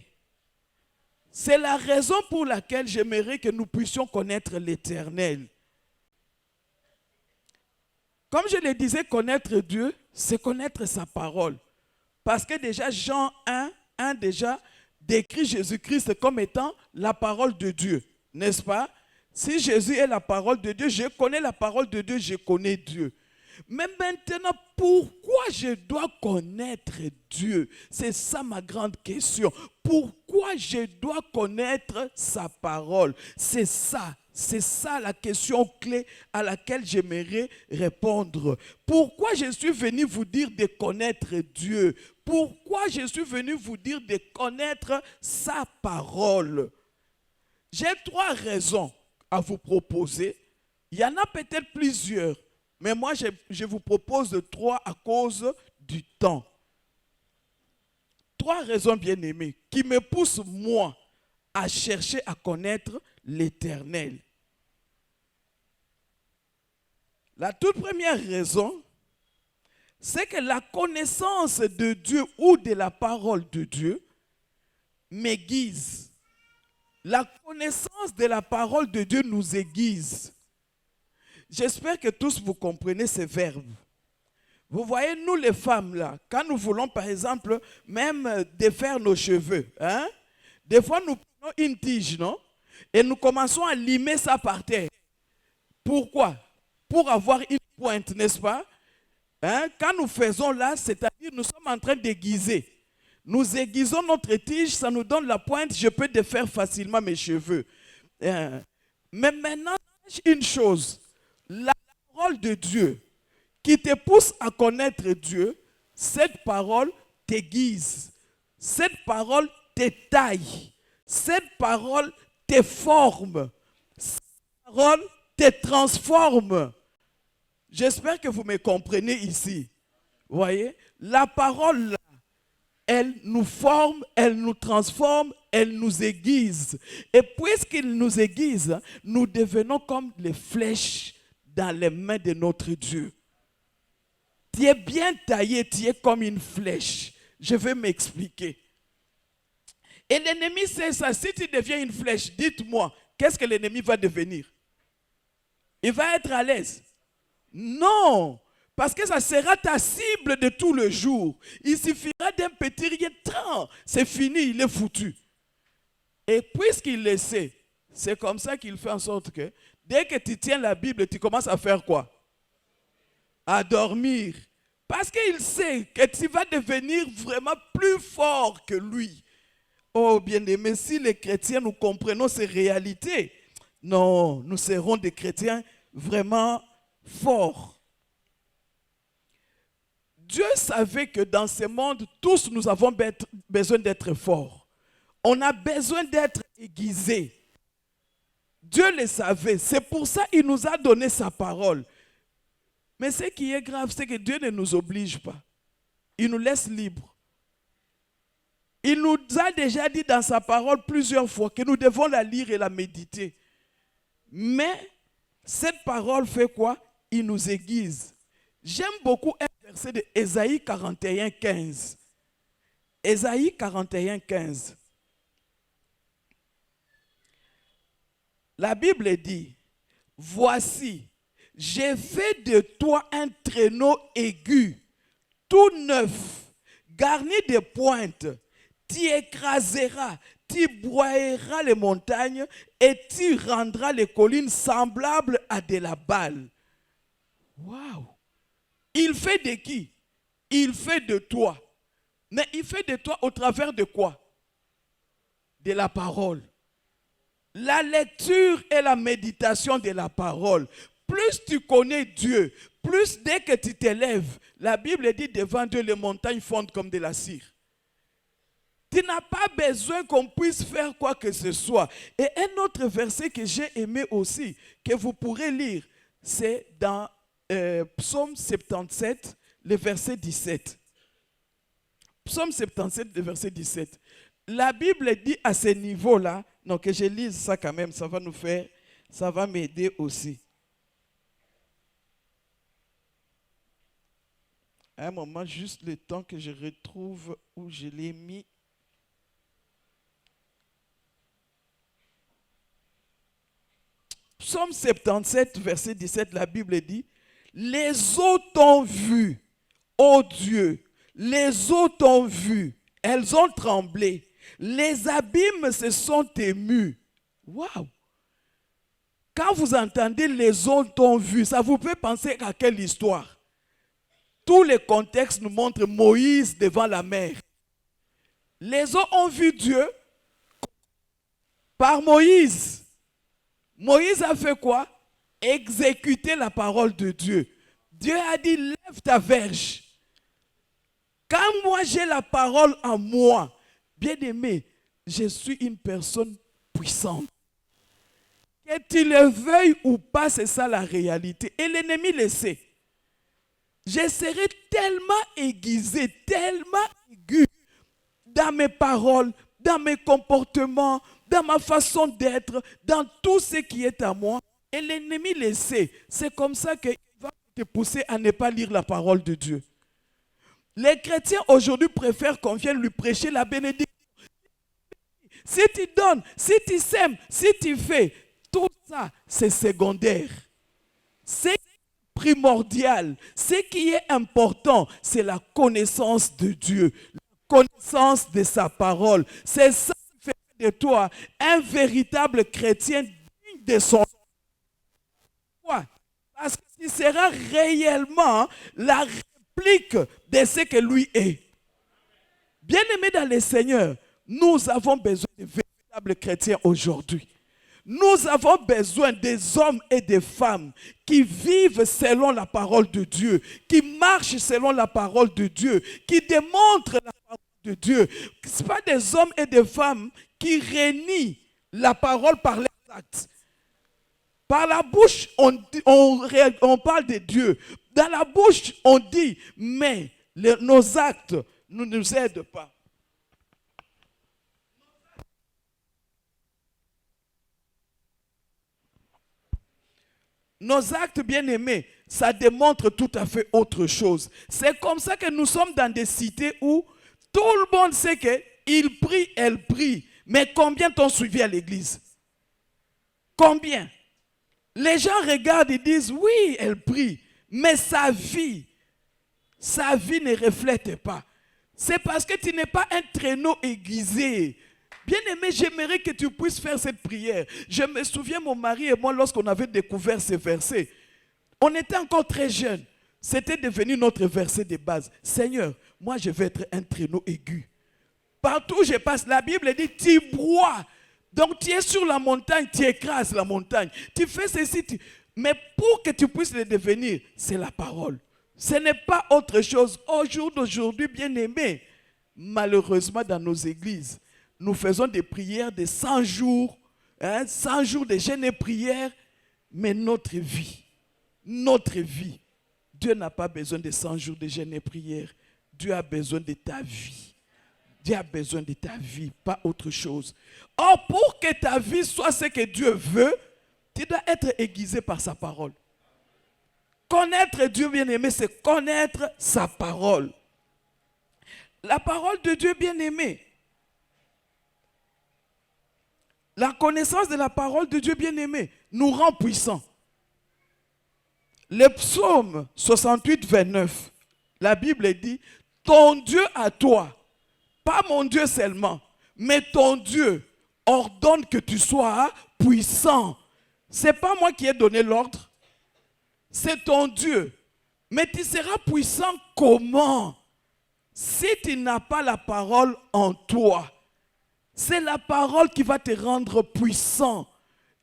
C'est la raison pour laquelle j'aimerais que nous puissions connaître l'Éternel. Comme je le disais, connaître Dieu, c'est connaître sa parole. Parce que déjà, Jean 1 déjà décrit Jésus-Christ comme étant la parole de Dieu. N'est-ce pas? Si Jésus est la parole de Dieu, je connais la parole de Dieu, je connais Dieu. Mais maintenant, pourquoi je dois connaître Dieu? C'est ça ma grande question. Pourquoi je dois connaître sa parole? C'est ça la question clé à laquelle j'aimerais répondre. Pourquoi je suis venu vous dire de connaître Dieu? Pourquoi je suis venu vous dire de connaître sa parole? J'ai 3 raisons à vous proposer. Il y en a peut-être plusieurs. Mais moi, je vous propose 3 à cause du temps. 3 raisons, bien aimées, qui me poussent, moi, à chercher à connaître l'Éternel. La toute première raison, c'est que la connaissance de Dieu ou de la parole de Dieu m'aiguise. La connaissance de la parole de Dieu nous aiguise. J'espère que tous vous comprenez ces verbes. Vous voyez, nous les femmes là, quand nous voulons par exemple même défaire nos cheveux, hein, des fois nous prenons une tige, non? Et nous commençons à limer ça par terre. Pourquoi? Pour avoir une pointe, n'est-ce pas? Hein? Quand nous faisons là, c'est-à-dire nous sommes en train d'aiguiser. Nous aiguisons notre tige, ça nous donne la pointe, je peux défaire facilement mes cheveux. Mais maintenant, une chose. La parole de Dieu qui te pousse à connaître Dieu, cette parole t'aiguise, cette parole te taille, cette parole te forme, cette parole te transforme. J'espère que vous me comprenez ici. Vous voyez, la parole là, elle nous forme, elle nous transforme, elle nous aiguise. Et puisqu'il nous aiguise, nous devenons comme les flèches dans les mains de notre Dieu. Tu es bien taillé, tu es comme une flèche. Je vais m'expliquer. Et l'ennemi sait ça. Si tu deviens une flèche, dites-moi, qu'est-ce que l'ennemi va devenir? Il va être à l'aise? Non, parce que ça sera ta cible de tout le jour. Il suffira d'un petit rien, c'est fini, il est foutu. Et puisqu'il le sait, c'est comme ça qu'il fait en sorte que dès que tu tiens la Bible, tu commences à faire quoi? À dormir. Parce qu'il sait que tu vas devenir vraiment plus fort que lui. Oh bien-aimé, si les chrétiens, nous comprenons ces réalités, non, nous serons des chrétiens vraiment forts. Dieu savait que dans ce monde, tous nous avons besoin d'être forts. On a besoin d'être aiguisé. Dieu le savait. C'est pour ça qu'il nous a donné sa parole. Mais ce qui est grave, c'est que Dieu ne nous oblige pas. Il nous laisse libres. Il nous a déjà dit dans sa parole plusieurs fois que nous devons la lire et la méditer. Mais cette parole fait quoi? Il nous aiguise. J'aime beaucoup un verset de Ésaïe 41, 15. Ésaïe 41, 15. La Bible dit, « Voici, j'ai fait de toi un traîneau aigu, tout neuf, garni de pointes. Tu écraseras, tu broyeras les montagnes et tu rendras les collines semblables à de la balle. » Waouh! Il fait de qui? Il fait de toi. Mais il fait de toi au travers de quoi? De la parole. La lecture et la méditation de la parole. Plus tu connais Dieu, plus dès que tu t'élèves, la Bible dit devant Dieu, les montagnes fondent comme de la cire. Tu n'as pas besoin qu'on puisse faire quoi que ce soit. Et un autre verset que j'ai aimé aussi, que vous pourrez lire, c'est dans Psaume 77, le verset 17. Psaume 77, le verset 17. La Bible dit à ce niveau-là, non, que je lise ça quand même, ça va nous faire, ça va m'aider aussi. Un moment, juste le temps que je retrouve où je l'ai mis. Psaume 77, verset 17, la Bible dit, « Les eaux t'ont vu, ô Dieu, les eaux t'ont vu, elles ont tremblé, les abîmes se sont émus. » Waouh! Quand vous entendez « les eaux t'ont vu », ça vous peut penser à quelle histoire? Tous les contextes nous montrent Moïse devant la mer. Les eaux ont vu Dieu par Moïse. Moïse a fait quoi? Exécuter la parole de Dieu. Dieu a dit, lève ta verge. Quand moi j'ai la parole en moi, bien aimé, je suis une personne puissante. Que tu le veuilles ou pas, c'est ça la réalité. Et l'ennemi le sait. Je serai tellement aiguisé, tellement aigu dans mes paroles, dans mes comportements, dans ma façon d'être, dans tout ce qui est à moi. Et l'ennemi le sait. C'est comme ça qu'il va te pousser à ne pas lire la parole de Dieu. Les chrétiens aujourd'hui préfèrent qu'on vienne lui prêcher la bénédiction. Si tu donnes, si tu sèmes, si tu fais, tout ça, c'est secondaire. C'est primordial. Ce qui est important, c'est la connaissance de Dieu, la connaissance de sa parole. C'est ça qui fait de toi un véritable chrétien digne de son nom. Pourquoi? Parce que tu seras réellement la réplique de ce que lui est. Bien-aimés dans le Seigneur, nous avons besoin de véritables chrétiens aujourd'hui. Nous avons besoin des hommes et des femmes qui vivent selon la parole de Dieu, qui marchent selon la parole de Dieu, qui démontrent la parole de Dieu. Ce ne sont pas des hommes et des femmes qui renient la parole par leurs actes. Par la bouche, on parle de Dieu. Dans la bouche, on dit, mais nos actes ne nous aident pas. Nos actes, bien-aimés, ça démontre tout à fait autre chose. C'est comme ça que nous sommes dans des cités où tout le monde sait qu'il prie, elle prie. Mais combien t'ont suivi à l'église? Combien? Les gens regardent et disent, oui, elle prie. Mais sa vie ne reflète pas. C'est parce que tu n'es pas un traîneau aiguisé. Bien-aimé, j'aimerais que tu puisses faire cette prière. Je me souviens, mon mari et moi, lorsqu'on avait découvert ces versets, on était encore très jeunes. C'était devenu notre verset de base. Seigneur, moi je veux être un traîneau aigu. Partout où je passe, la Bible dit, tu broies. Donc tu es sur la montagne, tu écrases la montagne. Tu fais ceci. Mais pour que tu puisses le devenir, c'est la parole. Ce n'est pas autre chose. Au jour d'aujourd'hui, bien-aimé, malheureusement dans nos églises, nous faisons des prières de 100 jours, 100 jours de jeûne et prières, mais notre vie, Dieu n'a pas besoin de 100 jours de jeûne et prières. Dieu a besoin de ta vie. Dieu a besoin de ta vie, pas autre chose. Or, pour que ta vie soit ce que Dieu veut, tu dois être aiguisé par sa parole. Connaître Dieu bien-aimé, c'est connaître sa parole. La parole de Dieu bien-aimé. La connaissance de la parole de Dieu bien-aimé nous rend puissants. Le psaume 68, 29, la Bible dit, ton Dieu à toi, pas mon Dieu seulement, mais ton Dieu ordonne que tu sois puissant. Ce n'est pas moi qui ai donné l'ordre, c'est ton Dieu. Mais tu seras puissant comment? Si tu n'as pas la parole en toi. C'est la parole qui va te rendre puissant.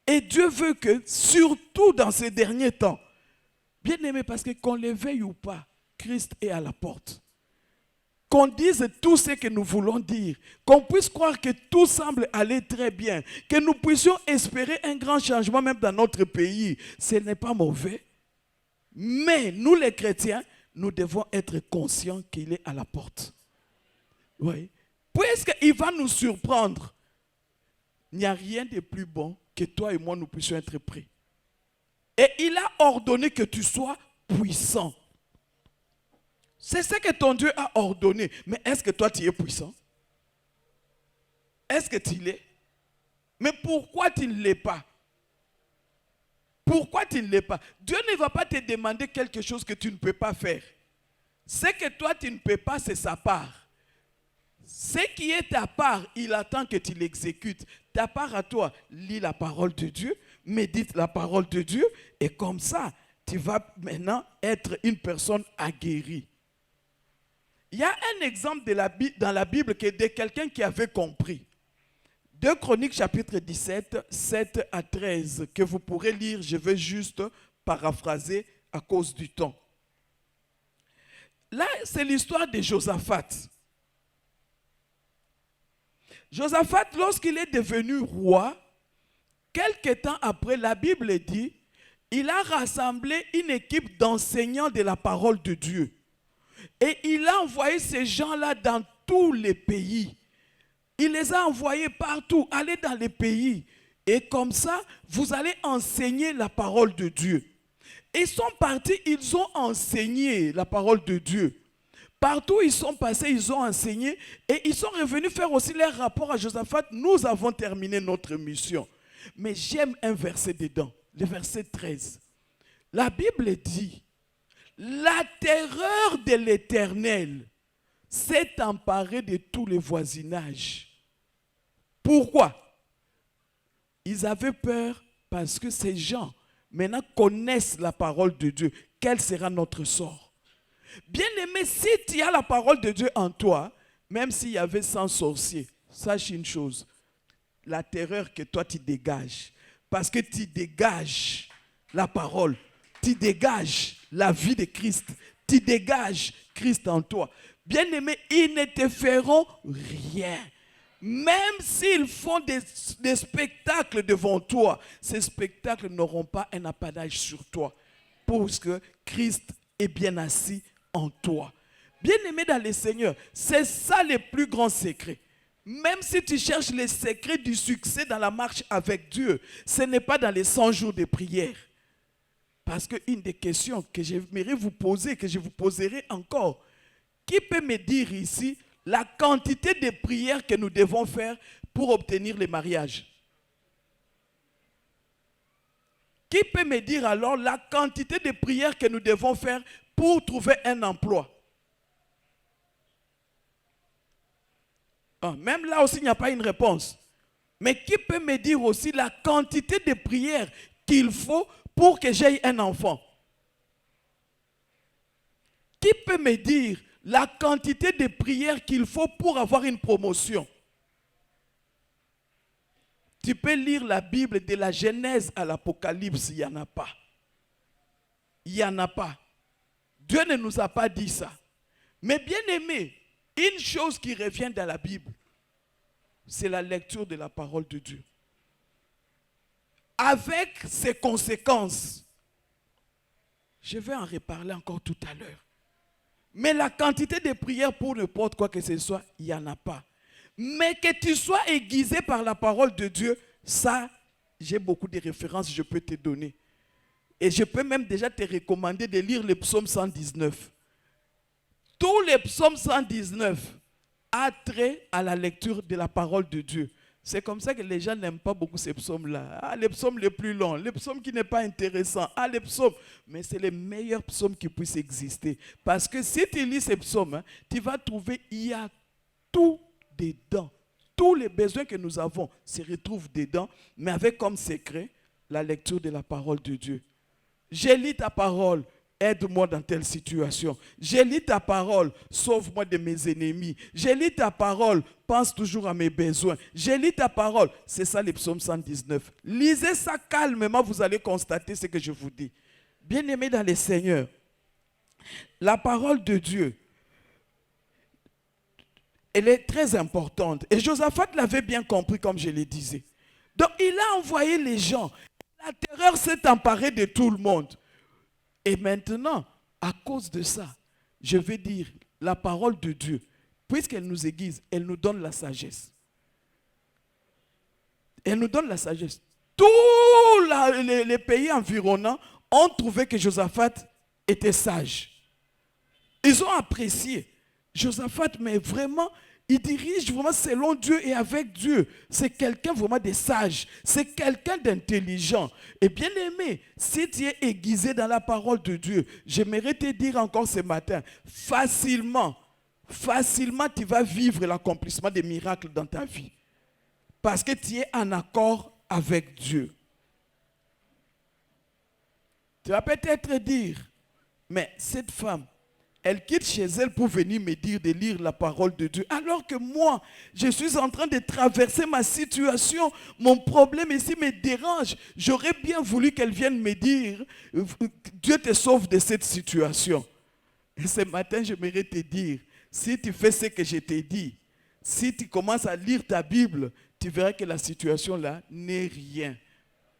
Et Dieu veut que, surtout dans ces derniers temps, bien aimé, parce que qu'on le veuille ou pas, Christ est à la porte. Qu'on dise tout ce que nous voulons dire, qu'on puisse croire que tout semble aller très bien, que nous puissions espérer un grand changement même dans notre pays. Ce n'est pas mauvais. Mais nous les chrétiens, nous devons être conscients qu'il est à la porte. Oui. Puisqu'il va nous surprendre, il n'y a rien de plus bon que toi et moi nous puissions être prêts. Et il a ordonné que tu sois puissant. C'est ce que ton Dieu a ordonné. Mais est-ce que toi tu es puissant? Est-ce que tu l'es? Mais pourquoi tu ne l'es pas? Pourquoi tu ne l'es pas? Dieu ne va pas te demander quelque chose que tu ne peux pas faire. Ce que toi tu ne peux pas, c'est sa part. Ce qui est ta part, il attend que tu l'exécutes. Ta part à toi, lis la parole de Dieu, médite la parole de Dieu, et comme ça, tu vas maintenant être une personne aguerrie. Il y a un exemple dans la Bible de quelqu'un qui avait compris. 2 Chroniques chapitre 17, 7 à 13, que vous pourrez lire, je vais juste paraphraser à cause du temps. Là, c'est l'histoire de Josaphat. Josaphat, lorsqu'il est devenu roi, quelque temps après, la Bible dit, il a rassemblé une équipe d'enseignants de la parole de Dieu. Et il a envoyé ces gens-là dans tous les pays. Il les a envoyés partout, allez dans les pays. Et comme ça, vous allez enseigner la parole de Dieu. Ils sont partis, ils ont enseigné la parole de Dieu. Partout où ils sont passés, ils ont enseigné et ils sont revenus faire aussi leur rapport à Josaphat. Nous avons terminé notre mission. Mais j'aime un verset dedans, le verset 13. La Bible dit, la terreur de l'Éternel s'est emparée de tous les voisinages. Pourquoi? Ils avaient peur parce que ces gens maintenant connaissent la parole de Dieu. Quel sera notre sort? Bien-aimé, si tu as la parole de Dieu en toi, même s'il y avait 100 sorciers, sache une chose, la terreur que toi tu dégages, parce que tu dégages la parole, tu dégages la vie de Christ, tu dégages Christ en toi. Bien-aimé, ils ne te feront rien. Même s'ils font des spectacles devant toi, ces spectacles n'auront pas un apanage sur toi, parce que Christ est bien assis en toi. Bien-aimé dans le Seigneur, c'est ça le plus grand secret. Même si tu cherches les secrets du succès dans la marche avec Dieu, ce n'est pas dans les 100 jours de prière. Parce qu'une des questions que j'aimerais vous poser, que je vous poserai encore, qui peut me dire ici la quantité de prières que nous devons faire pour obtenir le mariage? Qui peut me dire alors la quantité de prières que nous devons faire pour trouver un emploi? Même là aussi, il n'y a pas une réponse. Mais qui peut me dire aussi la quantité de prières qu'il faut pour que j'aie un enfant? Qui peut me dire la quantité de prières qu'il faut pour avoir une promotion? Tu peux lire la Bible de la Genèse à l'Apocalypse, il n'y en a pas. Il n'y en a pas. Dieu ne nous a pas dit ça. Mais bien aimé, une chose qui revient dans la Bible, c'est la lecture de la parole de Dieu. Avec ses conséquences. Je vais en reparler encore tout à l'heure. Mais la quantité de prières pour n'importe quoi que ce soit, il n'y en a pas. Mais que tu sois aiguisé par la parole de Dieu, ça, j'ai beaucoup de références que je peux te donner. Et je peux même déjà te recommander de lire le psaume 119. Tous les psaumes 119 a trait à la lecture de la parole de Dieu. C'est comme ça que les gens n'aiment pas beaucoup ces psaumes-là. Ah, les psaumes les plus longs, les psaumes qui n'est pas intéressant. Ah, les psaumes. Mais c'est les meilleurs psaumes qui puissent exister. Parce que si tu lis ces psaumes, tu vas trouver, il y a tout dedans. Tous les besoins que nous avons se retrouvent dedans, mais avec comme secret la lecture de la parole de Dieu. J'ai lu ta parole. Aide-moi dans telle situation. J'ai lu ta parole, sauve-moi de mes ennemis. J'ai lu ta parole, pense toujours à mes besoins. J'ai lu ta parole. C'est ça le psaume 119. Lisez ça calmement, vous allez constater ce que je vous dis. Bien-aimés dans le Seigneur, la parole de Dieu, elle est très importante. Et Josaphat l'avait bien compris, comme je le disais. Donc il a envoyé les gens. La terreur s'est emparée de tout le monde. Et maintenant, à cause de ça, je vais dire, la parole de Dieu, puisqu'elle nous aiguise, elle nous donne la sagesse. Elle nous donne la sagesse. Tous les pays environnants ont trouvé que Josaphat était sage. Ils ont apprécié. Josaphat, mais vraiment, il dirige vraiment selon Dieu et avec Dieu. C'est quelqu'un vraiment de sage. C'est quelqu'un d'intelligent. Et bien aimé, si tu es aiguisé dans la parole de Dieu, j'aimerais te dire encore ce matin, facilement, tu vas vivre l'accomplissement des miracles dans ta vie. Parce que tu es en accord avec Dieu. Tu vas peut-être dire, mais cette femme, elle quitte chez elle pour venir me dire de lire la parole de Dieu. Alors que moi, je suis en train de traverser ma situation. Mon problème ici me dérange. J'aurais bien voulu qu'elle vienne me dire, Dieu te sauve de cette situation. Et ce matin, j'aimerais te dire, si tu fais ce que je t'ai dit, si tu commences à lire ta Bible, tu verras que la situation là n'est rien.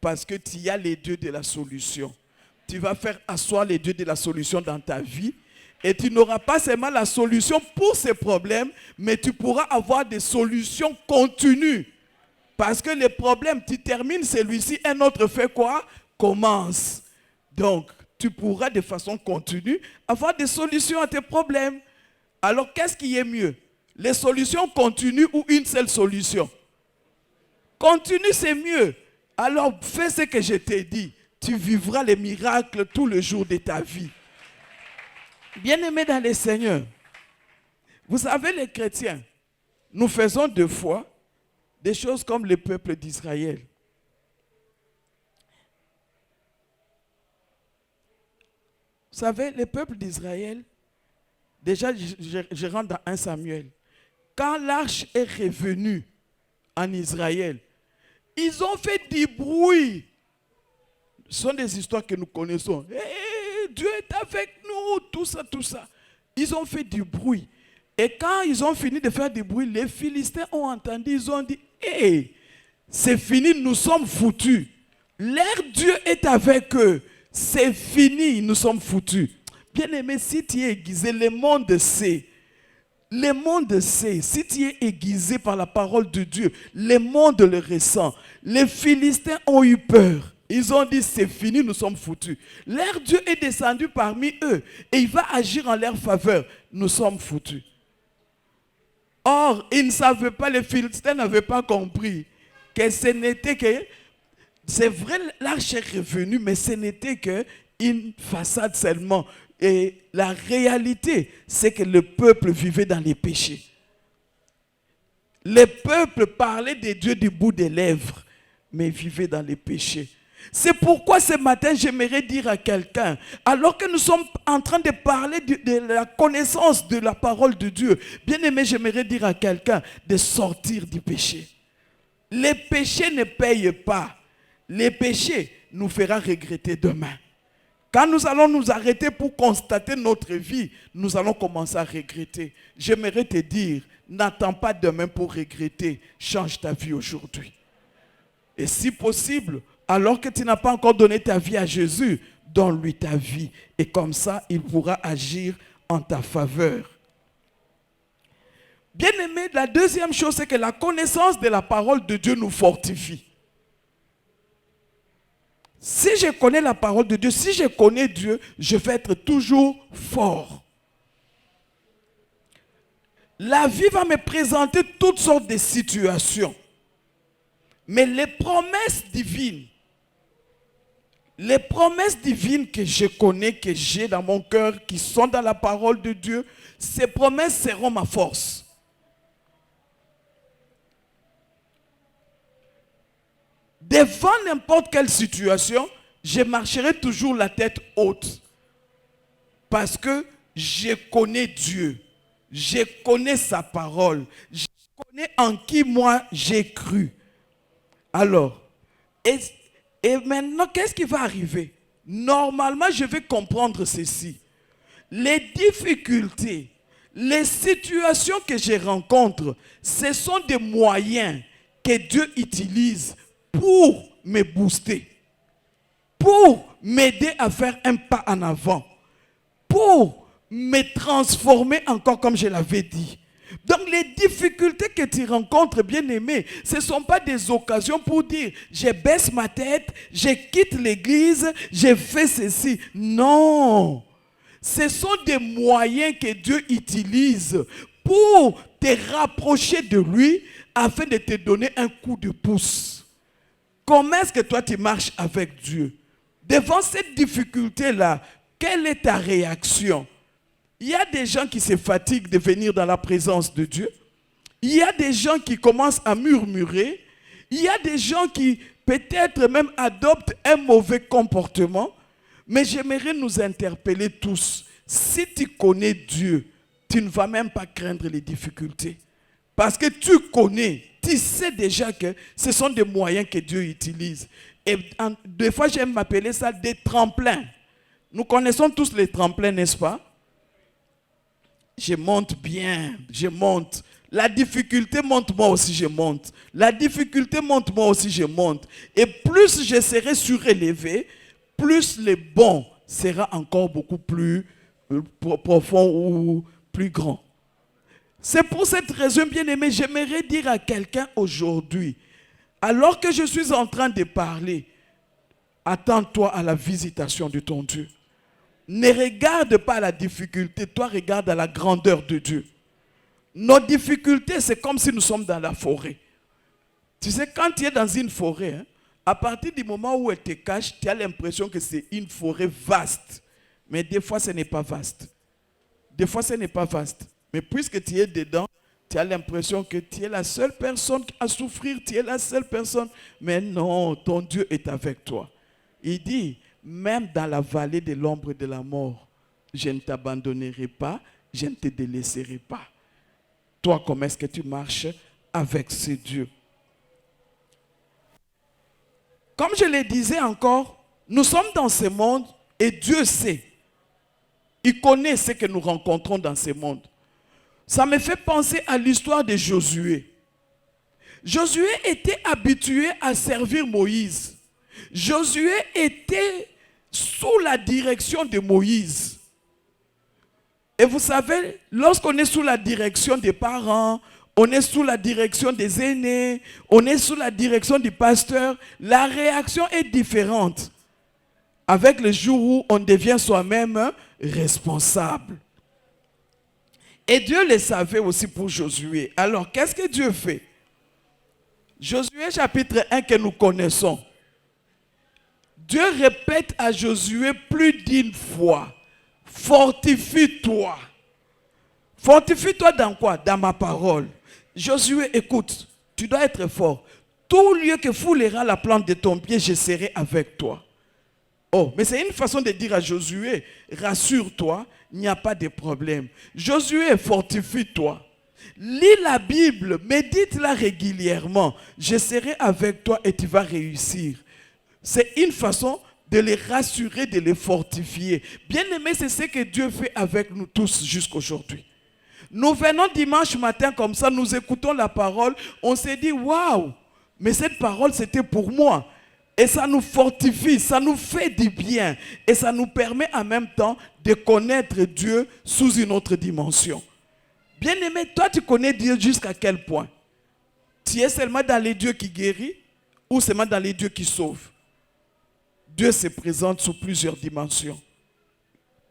Parce que tu as les dieux de la solution. Tu vas faire asseoir les dieux de la solution dans ta vie. Et tu n'auras pas seulement la solution pour ces problèmes, mais tu pourras avoir des solutions continues. Parce que les problèmes, tu termines celui-ci, un autre fait quoi? Commence. Donc, tu pourras de façon continue avoir des solutions à tes problèmes. Alors, qu'est-ce qui est mieux? Les solutions continues ou une seule solution? Continue, c'est mieux. Alors, fais ce que je t'ai dit. Tu vivras les miracles tous les jours de ta vie. Bien-aimés dans le Seigneur, vous savez les chrétiens, nous faisons deux fois des choses comme le peuple d'Israël. Vous savez, le peuple d'Israël, déjà je rentre dans 1 Samuel, quand l'arche est revenue en Israël, ils ont fait du bruit. Ce sont des histoires que nous connaissons. Dieu est avec nous, tout ça, tout ça. Ils ont fait du bruit. Et quand ils ont fini de faire du bruit, les Philistins ont entendu, ils ont dit, hey, c'est fini, nous sommes foutus. Leur Dieu est avec eux. C'est fini, nous sommes foutus. Bien-aimé, si tu es aiguisé, le monde sait. Le monde sait. Si tu es aiguisé par la parole de Dieu, le monde le ressent. Les Philistins ont eu peur. Ils ont dit, c'est fini, nous sommes foutus. Leur Dieu est descendu parmi eux et il va agir en leur faveur. Nous sommes foutus. Or, ils ne savaient pas, les Philistins n'avaient pas compris que ce n'était que, c'est vrai, l'arche est revenue, mais ce n'était qu'une façade seulement. Et la réalité, c'est que le peuple vivait dans les péchés. Le peuple parlait de Dieu du bout des lèvres, mais vivait dans les péchés. C'est pourquoi ce matin, j'aimerais dire à quelqu'un, alors que nous sommes en train de parler de la connaissance de la parole de Dieu, bien aimé, j'aimerais dire à quelqu'un de sortir du péché. Les péchés ne payent pas. Les péchés nous feront regretter demain. Quand nous allons nous arrêter pour constater notre vie, nous allons commencer à regretter. J'aimerais te dire, n'attends pas demain pour regretter. Change ta vie aujourd'hui. Et si possible, alors que tu n'as pas encore donné ta vie à Jésus, donne-lui ta vie. Et comme ça, il pourra agir en ta faveur. Bien-aimé, la deuxième chose, c'est que la connaissance de la parole de Dieu nous fortifie. Si je connais la parole de Dieu, si je connais Dieu, je vais être toujours fort. La vie va me présenter toutes sortes de situations. Mais les promesses divines que je connais, que j'ai dans mon cœur, qui sont dans la parole de Dieu, ces promesses seront ma force. Devant n'importe quelle situation, je marcherai toujours la tête haute. Parce que je connais Dieu. Je connais sa parole. Je connais en qui moi j'ai cru. Alors, et maintenant, qu'est-ce qui va arriver? Normalement, je vais comprendre ceci. Les difficultés, les situations que je rencontre, ce sont des moyens que Dieu utilise pour me booster, pour m'aider à faire un pas en avant, pour me transformer encore comme je l'avais dit. Donc les difficultés que tu rencontres, bien-aimé, ce ne sont pas des occasions pour dire « je baisse ma tête, je quitte l'église, je fais ceci ». Non, ce sont des moyens que Dieu utilise pour te rapprocher de lui afin de te donner un coup de pouce. Comment est-ce que toi tu marches avec Dieu? Devant cette difficulté-là, quelle est ta réaction? Il y a des gens qui se fatiguent de venir dans la présence de Dieu. Il y a des gens qui commencent à murmurer. Il y a des gens qui peut-être même adoptent un mauvais comportement. Mais j'aimerais nous interpeller tous. Si tu connais Dieu, tu ne vas même pas craindre les difficultés. Parce que tu connais, tu sais déjà que ce sont des moyens que Dieu utilise. Et des fois, j'aime m'appeler ça des tremplins. Nous connaissons tous les tremplins, n'est-ce pas? Je monte bien, je monte. La difficulté monte, moi aussi je monte. La difficulté monte, moi aussi je monte. Et plus je serai surélevé, plus le bon sera encore beaucoup plus profond ou plus grand. C'est pour cette raison, bien-aimé, j'aimerais dire à quelqu'un aujourd'hui, alors que je suis en train de parler, attends-toi à la visitation de ton Dieu. Ne regarde pas la difficulté, toi regarde à la grandeur de Dieu. Nos difficultés, c'est comme si nous sommes dans la forêt. Tu sais, quand tu es dans une forêt, à partir du moment où elle te cache, tu as l'impression que c'est une forêt vaste. Mais des fois, ce n'est pas vaste. Des fois, ce n'est pas vaste. Mais puisque tu es dedans, tu as l'impression que tu es la seule personne à souffrir, tu es la seule personne. Mais non, ton Dieu est avec toi. Il dit, même dans la vallée de l'ombre de la mort, je ne t'abandonnerai pas, je ne te délaisserai pas. Toi, comment est-ce que tu marches avec ce Dieu? Comme je le disais encore, nous sommes dans ce monde et Dieu sait. Il connaît ce que nous rencontrons dans ce monde. Ça me fait penser à l'histoire de Josué. Josué était habitué à servir Moïse. Josué était sous la direction de Moïse. Et vous savez, lorsqu'on est sous la direction des parents, on est sous la direction des aînés, on est sous la direction du pasteur, la réaction est différente. Avec le jour où on devient soi-même responsable. Et Dieu le savait aussi pour Josué. Alors, qu'est-ce que Dieu fait? Josué chapitre 1 que nous connaissons. Dieu répète à Josué plus d'une fois, fortifie-toi. Fortifie-toi dans quoi? Dans ma parole. Josué, écoute, tu dois être fort. Tout lieu que foulera la plante de ton pied, je serai avec toi. Oh, mais c'est une façon de dire à Josué, rassure-toi, il n'y a pas de problème. Josué, fortifie-toi. Lis la Bible, médite-la régulièrement. Je serai avec toi et tu vas réussir. C'est une façon de les rassurer, de les fortifier. Bien aimé, c'est ce que Dieu fait avec nous tous jusqu'aujourd'hui. Nous venons dimanche matin comme ça, nous écoutons la parole, on s'est dit, waouh, mais cette parole c'était pour moi. Et ça nous fortifie, ça nous fait du bien. Et ça nous permet en même temps de connaître Dieu sous une autre dimension. Bien-aimé, toi tu connais Dieu jusqu'à quel point? Tu es seulement dans les dieux qui guérissent ou seulement dans les dieux qui sauvent? Dieu se présente sous plusieurs dimensions.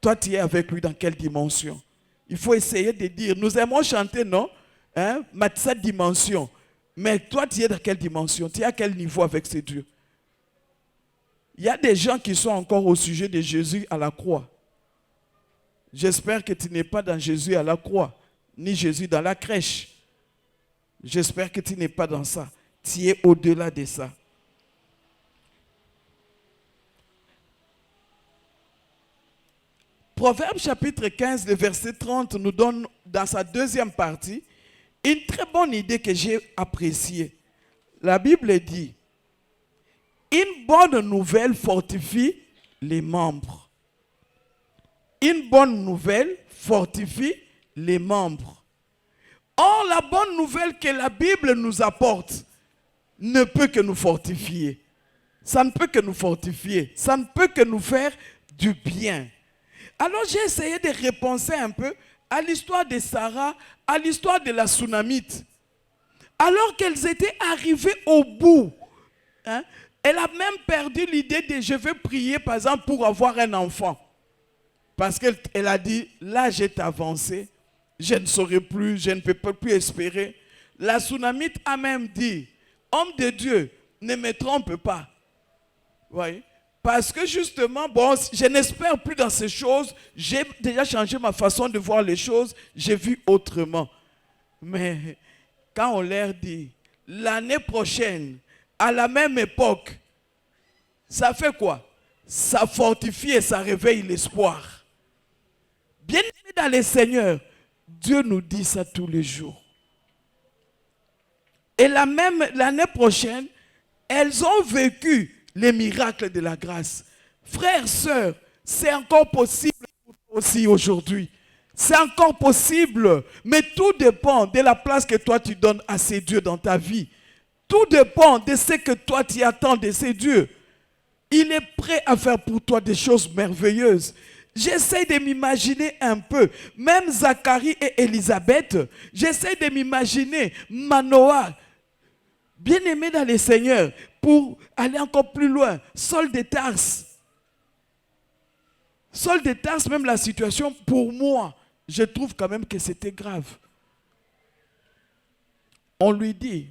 Toi tu es avec lui dans quelle dimension? Il faut essayer de dire, nous aimons chanter, non? Hein? Cette dimension. Mais toi tu es dans quelle dimension? Tu es à quel niveau avec ces dieux? Il y a des gens qui sont encore au sujet de Jésus à la croix. J'espère que tu n'es pas dans Jésus à la croix, ni Jésus dans la crèche. J'espère que tu n'es pas dans ça. Tu es au-delà de ça. Proverbe chapitre 15, le verset 30 nous donne dans sa deuxième partie une très bonne idée que j'ai appréciée. La Bible dit, une bonne nouvelle fortifie les membres. Une bonne nouvelle fortifie les membres. Or, la bonne nouvelle que la Bible nous apporte ne peut que nous fortifier. Ça ne peut que nous fortifier. Ça ne peut que nous faire du bien. Alors, j'ai essayé de repenser un peu à l'histoire de Sarah, à l'histoire de la Sunamite. Alors qu'elles étaient arrivées au bout, hein, elle a même perdu l'idée de je vais prier par exemple pour avoir un enfant. Parce qu'elle a dit, l'âge est avancé, je ne saurais plus, je ne peux plus espérer. La Sunamite a même dit, homme de Dieu, ne me trompe pas. Oui. Parce que justement, bon, je n'espère plus dans ces choses, j'ai déjà changé ma façon de voir les choses, j'ai vu autrement. Mais quand on leur dit, l'année prochaine, à la même époque, ça fait quoi? Ça fortifie et ça réveille l'espoir. Bien-aimés dans le Seigneur, Dieu nous dit ça tous les jours. Et l'année prochaine, elles ont vécu les miracles de la grâce. Frères, sœurs, c'est encore possible aussi aujourd'hui. C'est encore possible, mais tout dépend de la place que toi tu donnes à ces dieux dans ta vie. Tout dépend de ce que toi tu attends de ces dieux. Il est prêt à faire pour toi des choses merveilleuses. J'essaie de m'imaginer un peu, même Zacharie et Élisabeth, j'essaie de m'imaginer Manoah, bien-aimé dans le Seigneur, pour aller encore plus loin, Saul de Tarse. Saul de Tarse, même la situation, pour moi, je trouve quand même que c'était grave. On lui dit,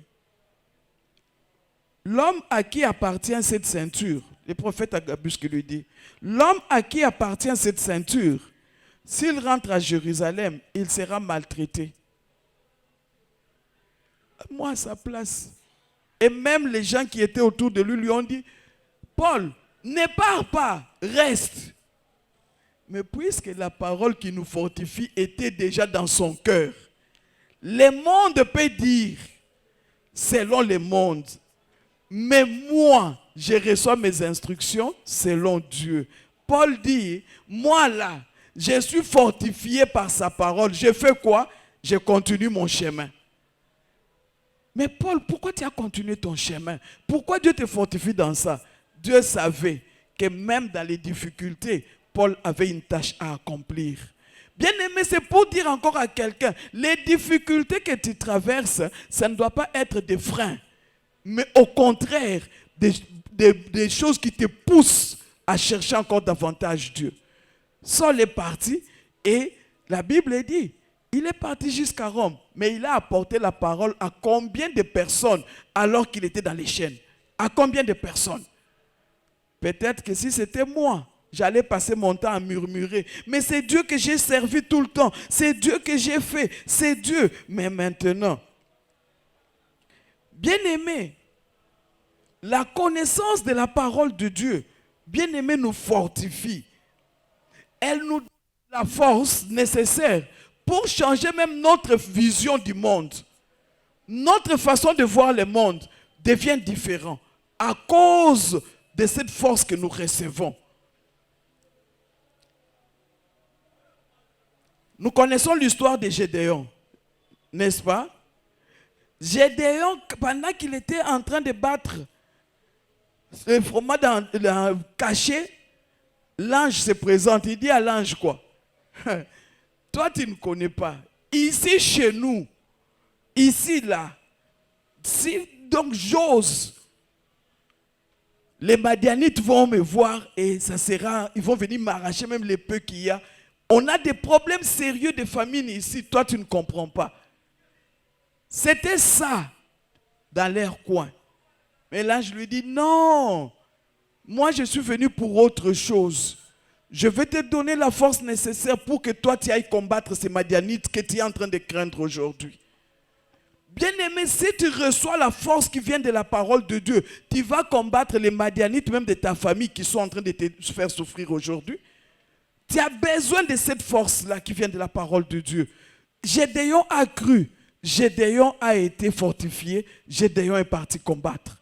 l'homme à qui appartient cette ceinture, le prophète Agabus qui lui dit, l'homme à qui appartient cette ceinture, s'il rentre à Jérusalem, il sera maltraité. Moi, à sa place. Et même les gens qui étaient autour de lui ont dit, Paul, ne pars pas, reste. Mais puisque la parole qui nous fortifie était déjà dans son cœur, le monde peut dire, selon le monde, mais moi, je reçois mes instructions selon Dieu. Paul dit, moi là, je suis fortifié par sa parole. Je fais quoi? Je continue mon chemin. Mais Paul, pourquoi tu as continué ton chemin? Pourquoi Dieu te fortifie dans ça? Dieu savait que même dans les difficultés, Paul avait une tâche à accomplir. Bien aimé, c'est pour dire encore à quelqu'un, les difficultés que tu traverses, ça ne doit pas être des freins, mais au contraire, des choses qui te poussent à chercher encore davantage Dieu. Saul est parti et la Bible dit, il est parti jusqu'à Rome, mais il a apporté la parole à combien de personnes alors qu'il était dans les chaînes? À combien de personnes? Peut-être que si c'était moi, j'allais passer mon temps à murmurer. Mais c'est Dieu que j'ai servi tout le temps. C'est Dieu que j'ai fait. C'est Dieu. Mais maintenant, bien-aimé, la connaissance de la parole de Dieu, bien-aimé, nous fortifie. Elle nous donne la force nécessaire pour changer même notre vision du monde. Notre façon de voir le monde devient différente à cause de cette force que nous recevons. Nous connaissons l'histoire de Gédéon, n'est-ce pas? Gédéon, pendant qu'il était en train de battre le format caché, l'ange se présente. Il dit à l'ange quoi? Toi, tu ne connais pas. Ici, chez nous, ici, là, si donc j'ose, les Madianites vont me voir et ça sera, ils vont venir m'arracher même les peu qu'il y a. On a des problèmes sérieux de famine ici. Toi, tu ne comprends pas. C'était ça dans leur coin. Mais là, je lui dis, non, moi, je suis venu pour autre chose. Je vais te donner la force nécessaire pour que toi, tu ailles combattre ces Madianites que tu es en train de craindre aujourd'hui. Bien-aimé, si tu reçois la force qui vient de la parole de Dieu, tu vas combattre les Madianites, même de ta famille, qui sont en train de te faire souffrir aujourd'hui. Tu as besoin de cette force-là qui vient de la parole de Dieu. Gédéon a cru, Gédéon a été fortifié, Gédéon est parti combattre.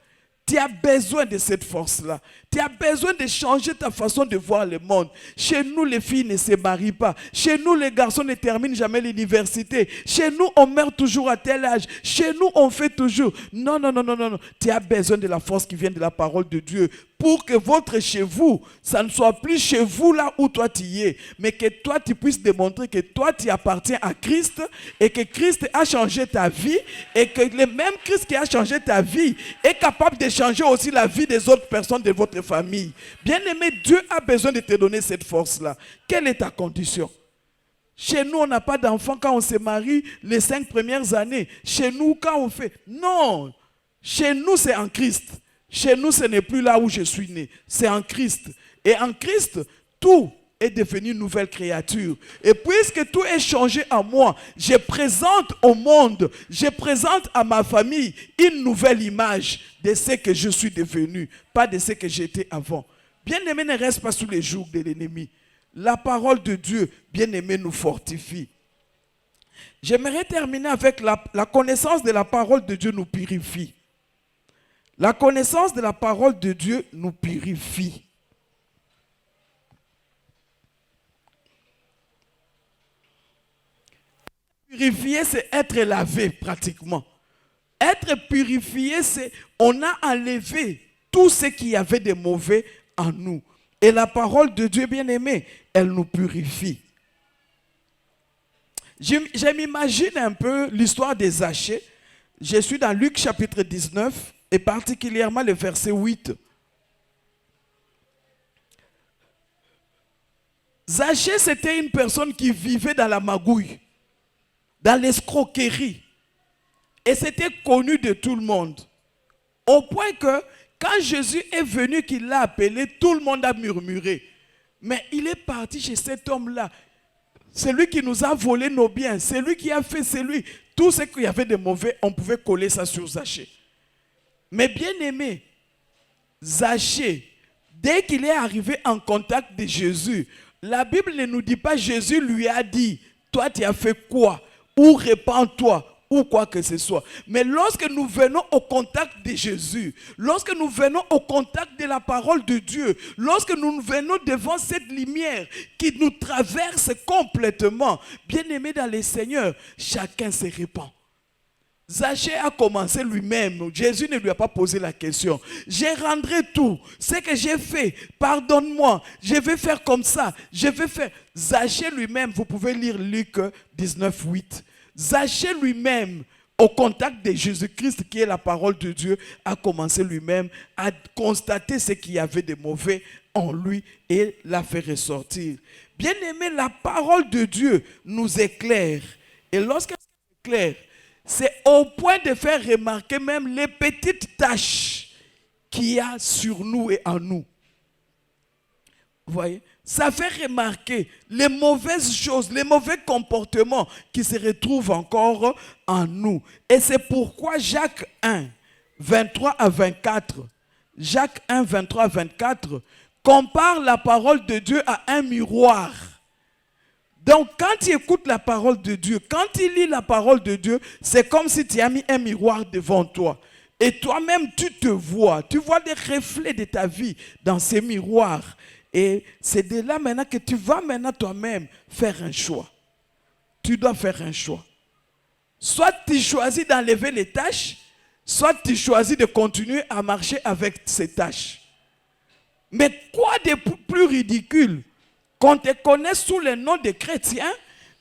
Tu as besoin de cette force-là. Tu as besoin de changer ta façon de voir le monde. Chez nous, les filles ne se marient pas. Chez nous, les garçons ne terminent jamais l'université. Chez nous, on meurt toujours à tel âge. Chez nous, on fait toujours. Non, non, non, non, non. Tu as besoin de la force qui vient de la parole de Dieu pour que votre chez vous, ça ne soit plus chez vous là où toi tu y es, mais que toi tu puisses démontrer que toi tu appartiens à Christ et que Christ a changé ta vie et que le même Christ qui a changé ta vie est capable de changer aussi la vie des autres personnes de votre famille. Bien-aimé, Dieu a besoin de te donner cette force-là. Quelle est ta condition? Chez nous, on n'a pas d'enfants quand on se marie les 5 premières années. Chez nous, quand on fait... Non! Chez nous, c'est en Christ. Chez nous, ce n'est plus là où je suis né. C'est en Christ. Et en Christ, tout est devenu une nouvelle créature. Et puisque tout est changé en moi, je présente au monde, je présente à ma famille une nouvelle image de ce que je suis devenu, pas de ce que j'étais avant. Bien-aimé, ne reste pas sous les jougs de l'ennemi. La parole de Dieu, bien-aimé, nous fortifie. J'aimerais terminer avec la connaissance de la parole de Dieu nous purifie. La connaissance de la parole de Dieu nous purifie. Purifier, c'est être lavé pratiquement. Être purifié, c'est on a enlevé tout ce qu'il y avait de mauvais en nous. Et la parole de Dieu, bien-aimé, elle nous purifie. Je m'imagine un peu l'histoire des Zachée. Je suis dans Luc chapitre 19. Et particulièrement le verset 8. Zachée, c'était une personne qui vivait dans la magouille, dans l'escroquerie. Et c'était connu de tout le monde. Au point que, quand Jésus est venu, qu'il l'a appelé, tout le monde a murmuré. Mais il est parti chez cet homme-là. C'est lui qui nous a volé nos biens. C'est lui qui a fait, c'est lui. Tout ce qu'il y avait de mauvais, on pouvait coller ça sur Zachée. Mais bien aimé, Zachée, dès qu'il est arrivé en contact de Jésus, la Bible ne nous dit pas Jésus lui a dit, toi tu as fait quoi? Ou répands-toi, ou quoi que ce soit. Mais lorsque nous venons au contact de Jésus, lorsque nous venons au contact de la parole de Dieu, lorsque nous venons devant cette lumière qui nous traverse complètement, bien aimé dans le Seigneur, chacun se répand. Zachée a commencé lui-même. Jésus ne lui a pas posé la question. Je rendrai tout. Ce que j'ai fait, pardonne-moi. Je vais faire comme ça. Je vais faire. Zachée lui-même, vous pouvez lire Luc 19, 8. Zachée lui-même, au contact de Jésus-Christ, qui est la parole de Dieu, a commencé lui-même à constater ce qu'il y avait de mauvais en lui et l'a fait ressortir. Bien-aimé, la parole de Dieu nous éclaire. Et lorsqu'elle nous éclaire, c'est au point de faire remarquer même les petites taches qu'il y a sur nous et en nous. Vous voyez? Ça fait remarquer les mauvaises choses, les mauvais comportements qui se retrouvent encore en nous. Et c'est pourquoi Jacques 1, 23 à 24, Jacques 1, 23 à 24, compare la parole de Dieu à un miroir. Donc, quand tu écoutes la parole de Dieu, quand tu lis la parole de Dieu, c'est comme si tu as mis un miroir devant toi. Et toi-même, tu te vois. Tu vois les reflets de ta vie dans ces miroirs. Et c'est de là maintenant que tu vas maintenant toi-même faire un choix. tu dois faire un choix. Soit tu choisis d'enlever les tâches, soit tu choisis de continuer à marcher avec ces tâches. Mais quoi de plus ridicule qu'on te connaisse sous le nom de chrétien,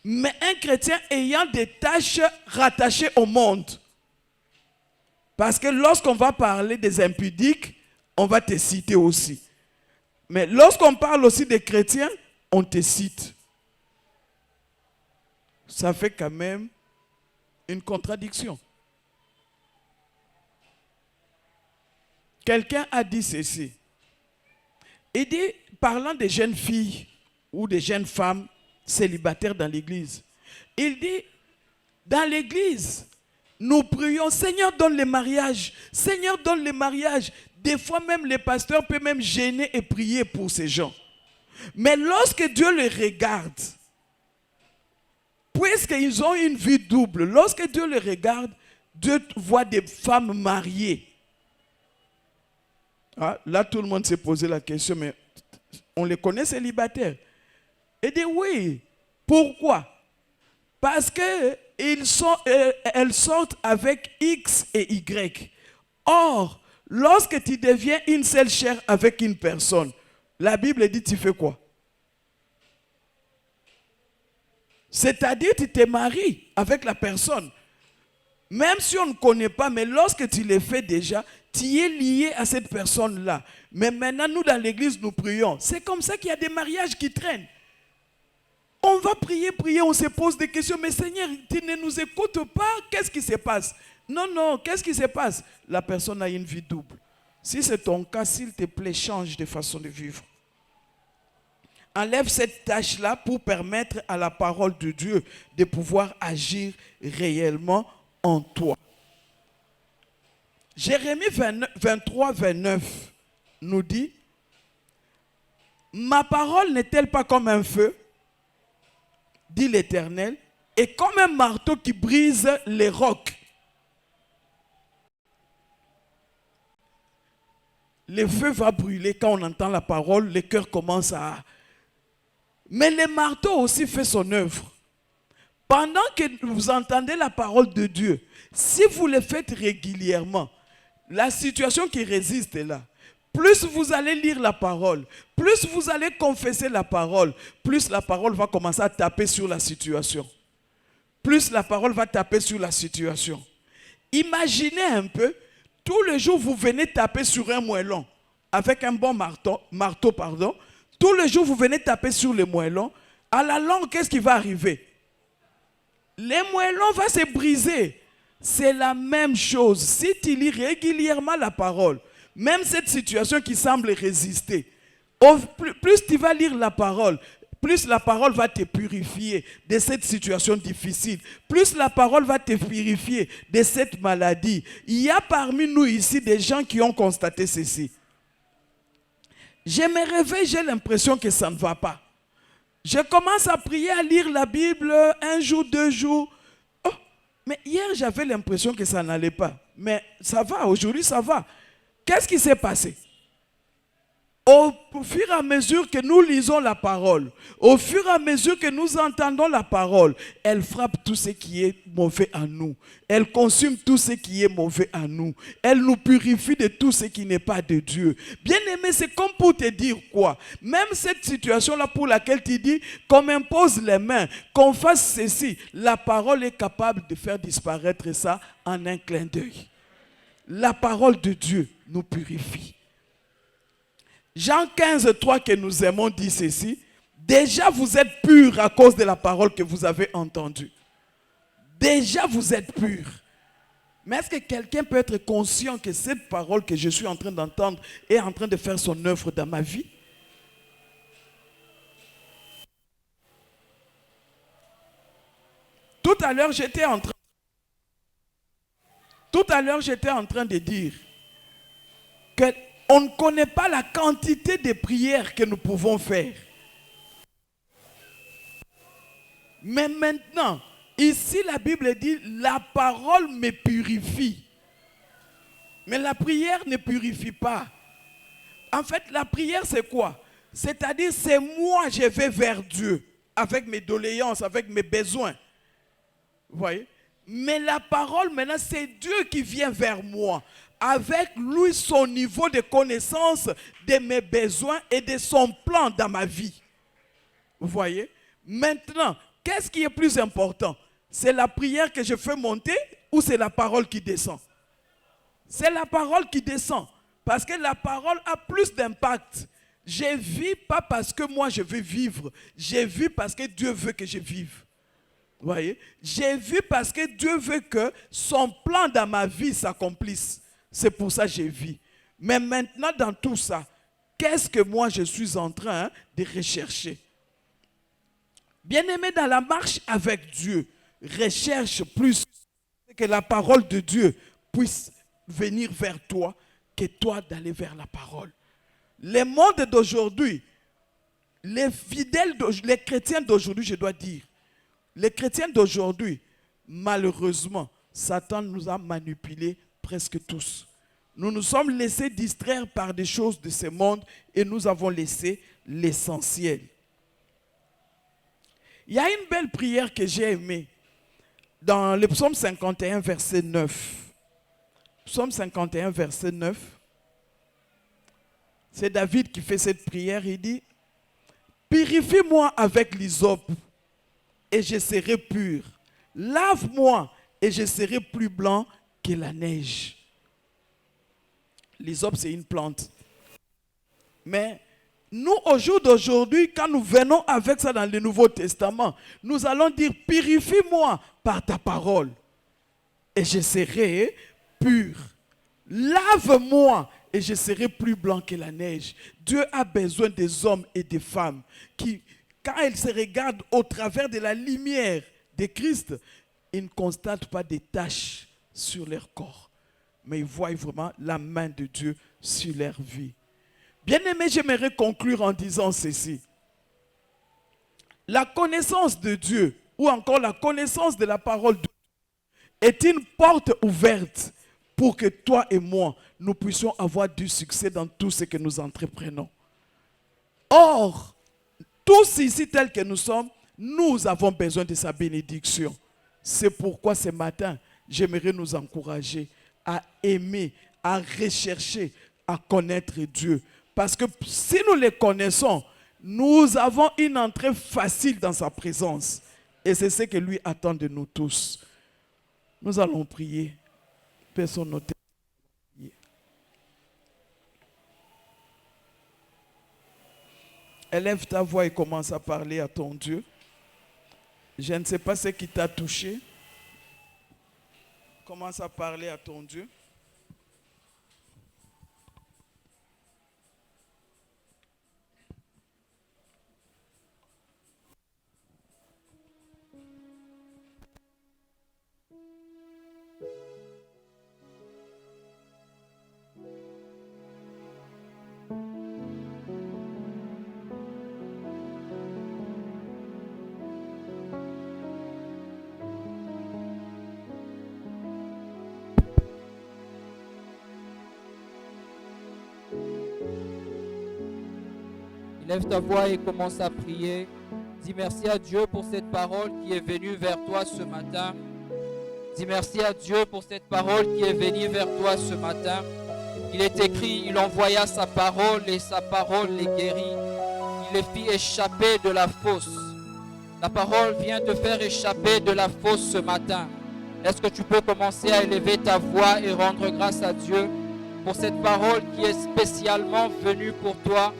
mais un chrétien ayant des tâches rattachées au monde. Parce que lorsqu'on va parler des impudiques, on va te citer aussi. Mais lorsqu'on parle aussi des chrétiens, on te cite. Ça fait quand même une contradiction. Quelqu'un a dit ceci. Il dit, parlant des jeunes filles ou des jeunes femmes célibataires dans l'église, il dit, dans l'église, nous prions, Seigneur donne le mariage, Seigneur donne le mariage. Des fois même les pasteurs peuvent même gêner et prier pour ces gens. Mais lorsque Dieu les regarde, puisqu'ils ont une vie double, lorsque Dieu les regarde, Dieu voit des femmes mariées. Ah, là, tout le monde s'est posé la question, mais on les connaît célibataires. Et dit oui. Pourquoi? Parce qu'elles sortent avec X et Y. Or, lorsque tu deviens une seule chair avec une personne, la Bible dit tu fais quoi? C'est-à-dire tu te maries avec la personne. Même si on ne connaît pas, mais lorsque tu le fais déjà, tu es lié à cette personne-là. Mais maintenant, nous dans l'église, nous prions. C'est comme ça qu'il y a des mariages qui traînent. On va prier, on se pose des questions. Mais Seigneur, tu ne nous écoutes pas. Qu'est-ce qui se passe? Non, qu'est-ce qui se passe? La personne a une vie double. Si c'est ton cas, s'il te plaît, change de façon de vivre. Enlève cette tâche-là pour permettre à la parole de Dieu de pouvoir agir réellement en toi. Jérémie 23, 29 nous dit, « Ma parole n'est-elle pas comme un feu, dit l'Éternel, et comme un marteau qui brise les rocs. » Le feu va brûler quand on entend la parole, le cœur commence à... Mais le marteau aussi fait son œuvre. Pendant que vous entendez la parole de Dieu, si vous le faites régulièrement, la situation qui résiste est là. Plus vous allez lire la parole, plus vous allez confesser la parole, plus la parole va commencer à taper sur la situation. Plus la parole va taper sur la situation. Imaginez un peu, tous les jours vous venez taper sur un moellon, avec un bon marteau, tous les jours vous venez taper sur le moellon, à la longue, qu'est-ce qui va arriver? Le moellon va se briser. C'est la même chose. Si tu lis régulièrement la parole, même cette situation qui semble résister, plus tu vas lire la parole, plus la parole va te purifier de cette situation difficile, plus la parole va te purifier de cette maladie. Il y a parmi nous ici des gens qui ont constaté ceci. Je me réveille, j'ai l'impression que ça ne va pas. Je commence à prier, à lire la Bible, un jour, 2 jours. Oh, mais hier, j'avais l'impression que ça n'allait pas. Mais ça va, aujourd'hui, ça va. Qu'est-ce qui s'est passé? Au fur et à mesure que nous lisons la parole, au fur et à mesure que nous entendons la parole, elle frappe tout ce qui est mauvais en nous. Elle consume tout ce qui est mauvais en nous. Elle nous purifie de tout ce qui n'est pas de Dieu. Bien aimé, c'est comme pour te dire quoi? Même cette situation-là pour laquelle tu dis qu'on m'impose les mains, qu'on fasse ceci, la parole est capable de faire disparaître ça en un clin d'œil. La parole de Dieu nous purifie. Jean 15, 3 que nous aimons dit ceci. Déjà vous êtes purs à cause de la parole que vous avez entendue. Déjà vous êtes purs. Mais est-ce que quelqu'un peut être conscient que cette parole que je suis en train d'entendre est en train de faire son œuvre dans ma vie? Tout à l'heure j'étais en train de dire que on ne connaît pas la quantité de prières que nous pouvons faire. Mais maintenant, ici la Bible dit, la parole me purifie. Mais la prière ne purifie pas. En fait, la prière c'est quoi? C'est-à-dire, c'est moi, je vais vers Dieu, avec mes doléances, avec mes besoins. Vous voyez? Mais la parole, maintenant, c'est Dieu qui vient vers moi. Avec lui, son niveau de connaissance de mes besoins et de son plan dans ma vie. Vous voyez? Maintenant, qu'est-ce qui est plus important? C'est la prière que je fais monter ou c'est la parole qui descend? C'est la parole qui descend. Parce que la parole a plus d'impact. Je vis pas parce que moi je veux vivre. Je vis parce que Dieu veut que je vive. Vous voyez? J'ai vu parce que Dieu veut que son plan dans ma vie s'accomplisse. C'est pour ça que j'ai vu. Mais maintenant, dans tout ça, qu'est-ce que moi je suis en train de rechercher? Bien-aimé, dans la marche avec Dieu, recherche plus que la parole de Dieu puisse venir vers toi que toi d'aller vers la parole. Le monde d'aujourd'hui, les fidèles, les chrétiens d'aujourd'hui, je dois dire, les chrétiens d'aujourd'hui, malheureusement, Satan nous a manipulés presque tous. Nous nous sommes laissés distraire par des choses de ce monde et nous avons laissé l'essentiel. Il y a une belle prière que j'ai aimée dans le psaume 51, verset 9. Psaume 51, verset 9. C'est David qui fait cette prière. Il dit, « Purifie-moi avec l'hysope et je serai pur. Lave-moi et je serai plus blanc que la neige. » L'hysope, c'est une plante. Mais nous, au jour d'aujourd'hui, quand nous venons avec ça dans le Nouveau Testament, nous allons dire, purifie-moi par ta parole et je serai pur. Lave-moi et je serai plus blanc que la neige. Dieu a besoin des hommes et des femmes qui, quand ils se regardent au travers de la lumière de Christ, ils ne constatent pas des taches sur leur corps, mais ils voient vraiment la main de Dieu sur leur vie. Bien-aimé, j'aimerais conclure en disant ceci. La connaissance de Dieu, ou encore la connaissance de la parole de Dieu, est une porte ouverte pour que toi et moi, nous puissions avoir du succès dans tout ce que nous entreprenons. Or, tous ici tels que nous sommes, nous avons besoin de sa bénédiction. C'est pourquoi ce matin, j'aimerais nous encourager à aimer, à rechercher, à connaître Dieu. Parce que si nous le connaissons, nous avons une entrée facile dans sa présence. Et c'est ce que lui attend de nous tous. Nous allons prier. Personne noter. Élève ta voix et commence à parler à ton Dieu. Je ne sais pas ce qui t'a touché. Commence à parler à ton Dieu. Lève ta voix et commence à prier. Dis merci à Dieu pour cette parole qui est venue vers toi ce matin. Dis merci à Dieu pour cette parole qui est venue vers toi ce matin. Il est écrit, il envoya sa parole et sa parole les guérit. Il les fit échapper de la fosse. La parole vient te faire échapper de la fosse ce matin. Est-ce que tu peux commencer à élever ta voix et rendre grâce à Dieu pour cette parole qui est spécialement venue pour toi,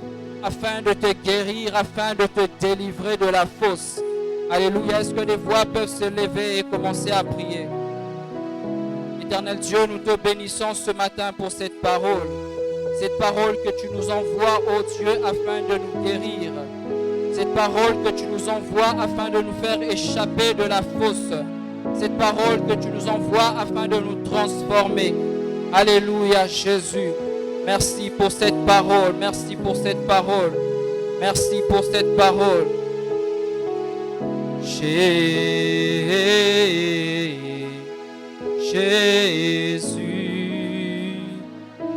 afin de te guérir, afin de te délivrer de la fosse. Alléluia. Est-ce que les voix peuvent se lever et commencer à prier? Éternel Dieu, nous te bénissons ce matin pour cette parole que tu nous envoies, ô Dieu, afin de nous guérir. Cette parole que tu nous envoies afin de nous faire échapper de la fosse. Cette parole que tu nous envoies afin de nous transformer. Alléluia, Jésus. Merci pour cette parole, merci pour cette parole, merci pour cette parole. Jésus,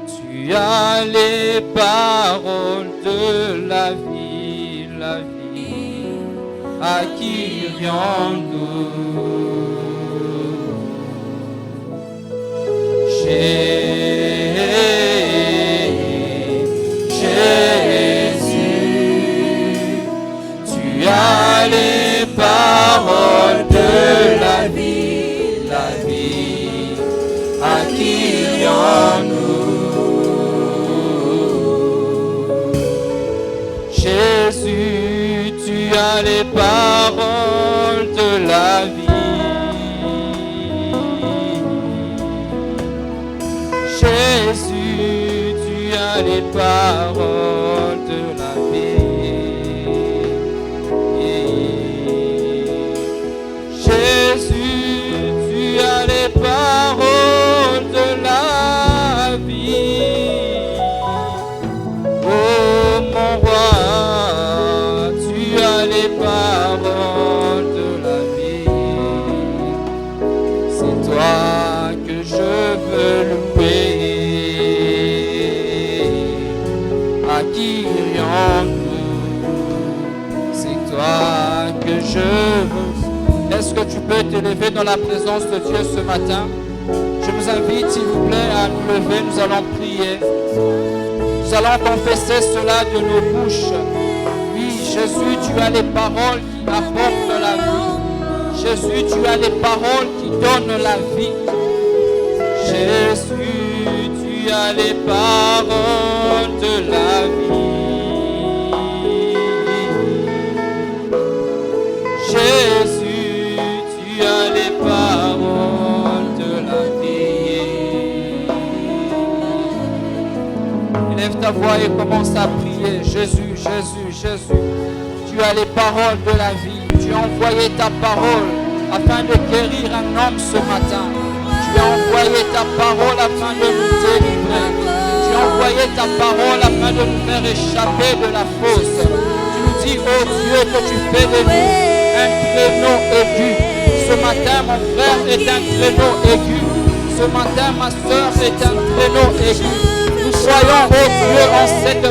tu as les paroles de la vie, à qui irions-nous? Jésus, tu as les paroles de la vie, accueillons-nous. Jésus, tu as les paroles de la vie. Jésus, tu as les paroles de la vie. Jésus, tu as les paroles de la vie. Oh mon roi, tu as les paroles de la vie. C'est toi que je veux louer. Accueillons-nous. C'est toi que je veux. Est-ce que tu peux t'élever dans la présence de Dieu ce matin? Je vous invite, s'il vous plaît, à nous lever. Nous allons prier. Nous allons confesser cela de nos bouches. Oui, Jésus, tu as les paroles qui apportent la vie. Jésus, tu as les paroles qui donnent la vie. Jésus, tu as les paroles de la vie. Jésus, tu as les paroles de la vie. Élève ta voix et commence à prier. Jésus, Jésus, Jésus, tu as les paroles de la vie. Tu as envoyé ta parole afin de guérir un homme ce matin. Tu as envoyé ta parole afin de nous délivrer. Tu as envoyé ta parole afin de nous faire échapper de la fosse. Tu nous dis, oh Dieu, que tu fais de nous un créneau aigu. Ce matin, mon frère est un créneau aigu. Ce matin, ma soeur est un créneau aigu. Nous croyons, oh Dieu, en cette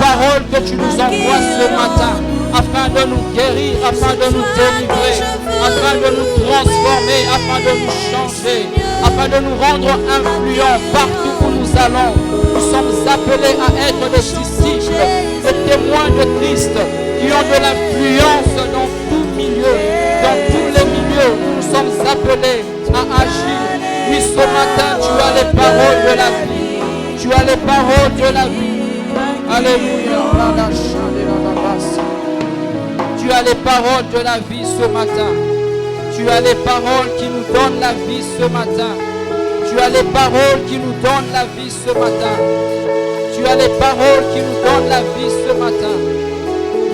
parole que tu nous envoies ce matin, afin de nous guérir, afin de nous délivrer, afin de nous transformer, afin de nous changer, afin de nous rendre influents partout où nous allons. Nous sommes appelés à être des disciples, des témoins de Christ, qui ont de l'influence dans tout milieu, dans tous les milieux où nous sommes appelés à agir. Oui, ce matin, tu as les paroles de la vie. Tu as les paroles de la vie. Alléluia. Tu as les paroles de la vie ce matin. Tu as les paroles qui nous donnent la vie ce matin. Tu as les paroles qui nous donnent la vie ce matin. Tu as les paroles qui nous donnent la vie ce matin.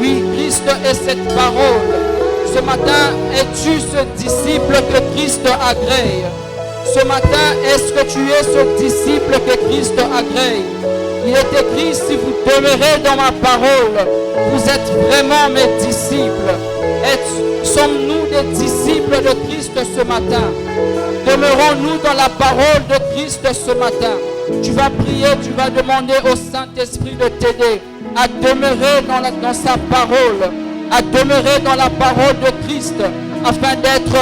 Oui, Christ est cette parole. Ce matin, es-tu ce disciple que Christ agrée? Ce matin, est-ce que tu es ce disciple que Christ agrée? Il est écrit, si vous demeurez dans ma parole, vous êtes vraiment mes disciples. Sommes-nous des disciples de Christ ce matin? Demeurons-nous dans la parole de Christ ce matin? Tu vas prier, tu vas demander au Saint-Esprit de t'aider à demeurer dans sa parole, à demeurer dans la parole de Christ, afin d'être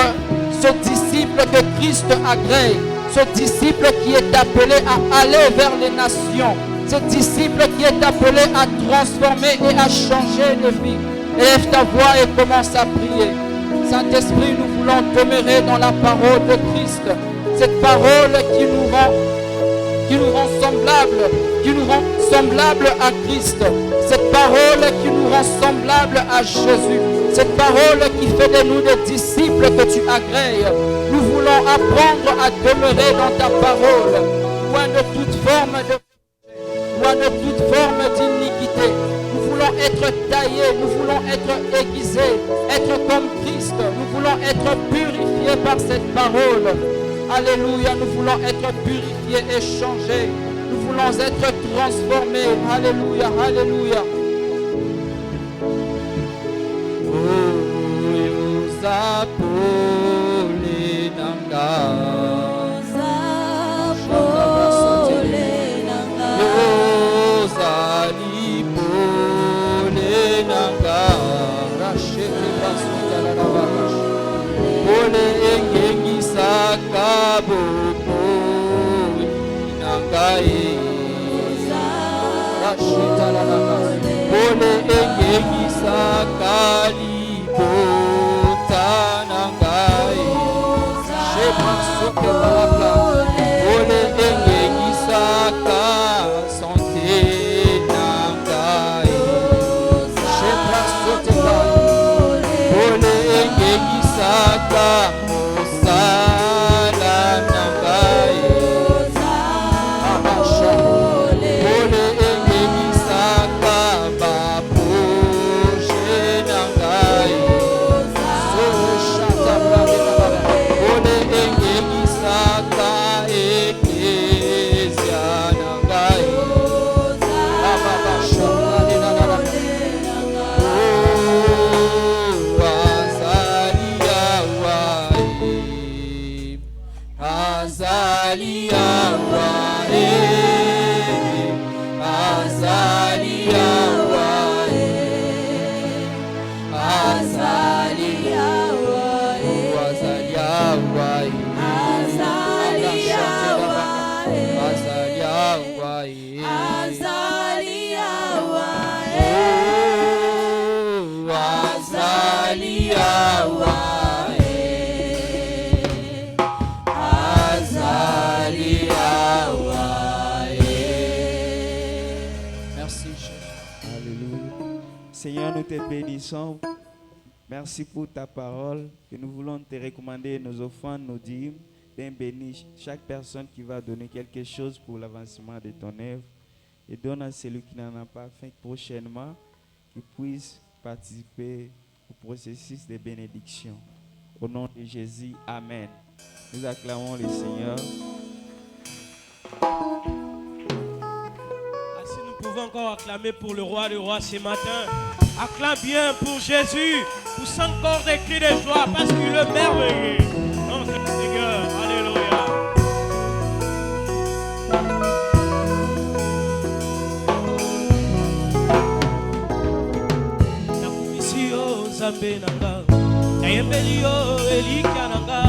ce disciple que Christ agrée, ce disciple qui est appelé à aller vers les nations, ce disciple qui est appelé à transformer et à changer les vies. Élève ta voix et commence à prier. Saint-Esprit, nous voulons demeurer dans la parole de Christ, cette parole qui nous rend semblables à Christ, cette parole qui nous rend semblables à Jésus, cette parole qui fait de nous des disciples que tu agrées. Nous voulons apprendre à demeurer dans ta parole, loin de toute forme de loin de toute forme d'iniquité. Nous voulons être taillés, nous voulons être aiguisés, être comme Christ. Nous voulons être purifiés par cette parole. Alléluia, nous voulons être purifiés et changés. Nous voulons être transformés. Alléluia, alléluia. Ole engengisa kabopo ngai pole engengisaka libota na ngai jepasoke parapla pole engengisaka sante na ngai jepasoke pole engengisaka mosala na ngai Seigneur, nous te bénissons. Merci pour ta parole que nous voulons te recommander nos offrandes, nos dîmes. Bénis chaque personne qui va donner quelque chose pour l'avancement de ton œuvre. Et donne à celui qui n'en a pas, afin que prochainement, qu'il puisse participer au processus de bénédiction. Au nom de Jésus, Amen. Nous acclamons le Seigneur. Si nous pouvons encore acclamer pour le roi ce matin. Acclame bien pour Jésus, pour 100 corps de cris de joie, parce qu'il est merveilleux. Notre Seigneur, alléluia. Nakumisio Zambe nanga, Nayembelio Elika nanga,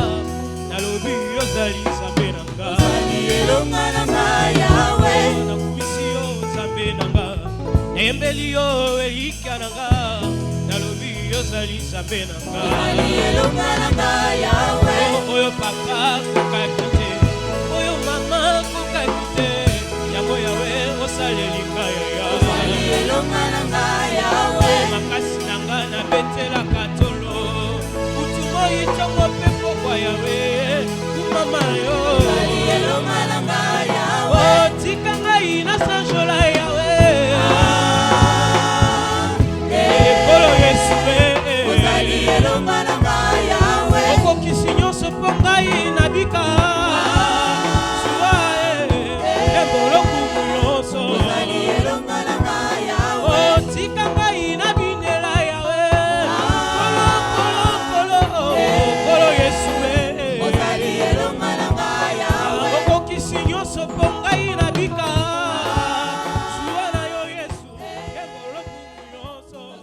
Nalobi Yozali Zambe nanga. Ozali elonga nanga Yahweh. Nakumisio Zambe nanga. Nayembelio Elika nanga, nalobi yozali Zambe nanga. Ozali elonga nanga Yahweh. Oyo papa kokaki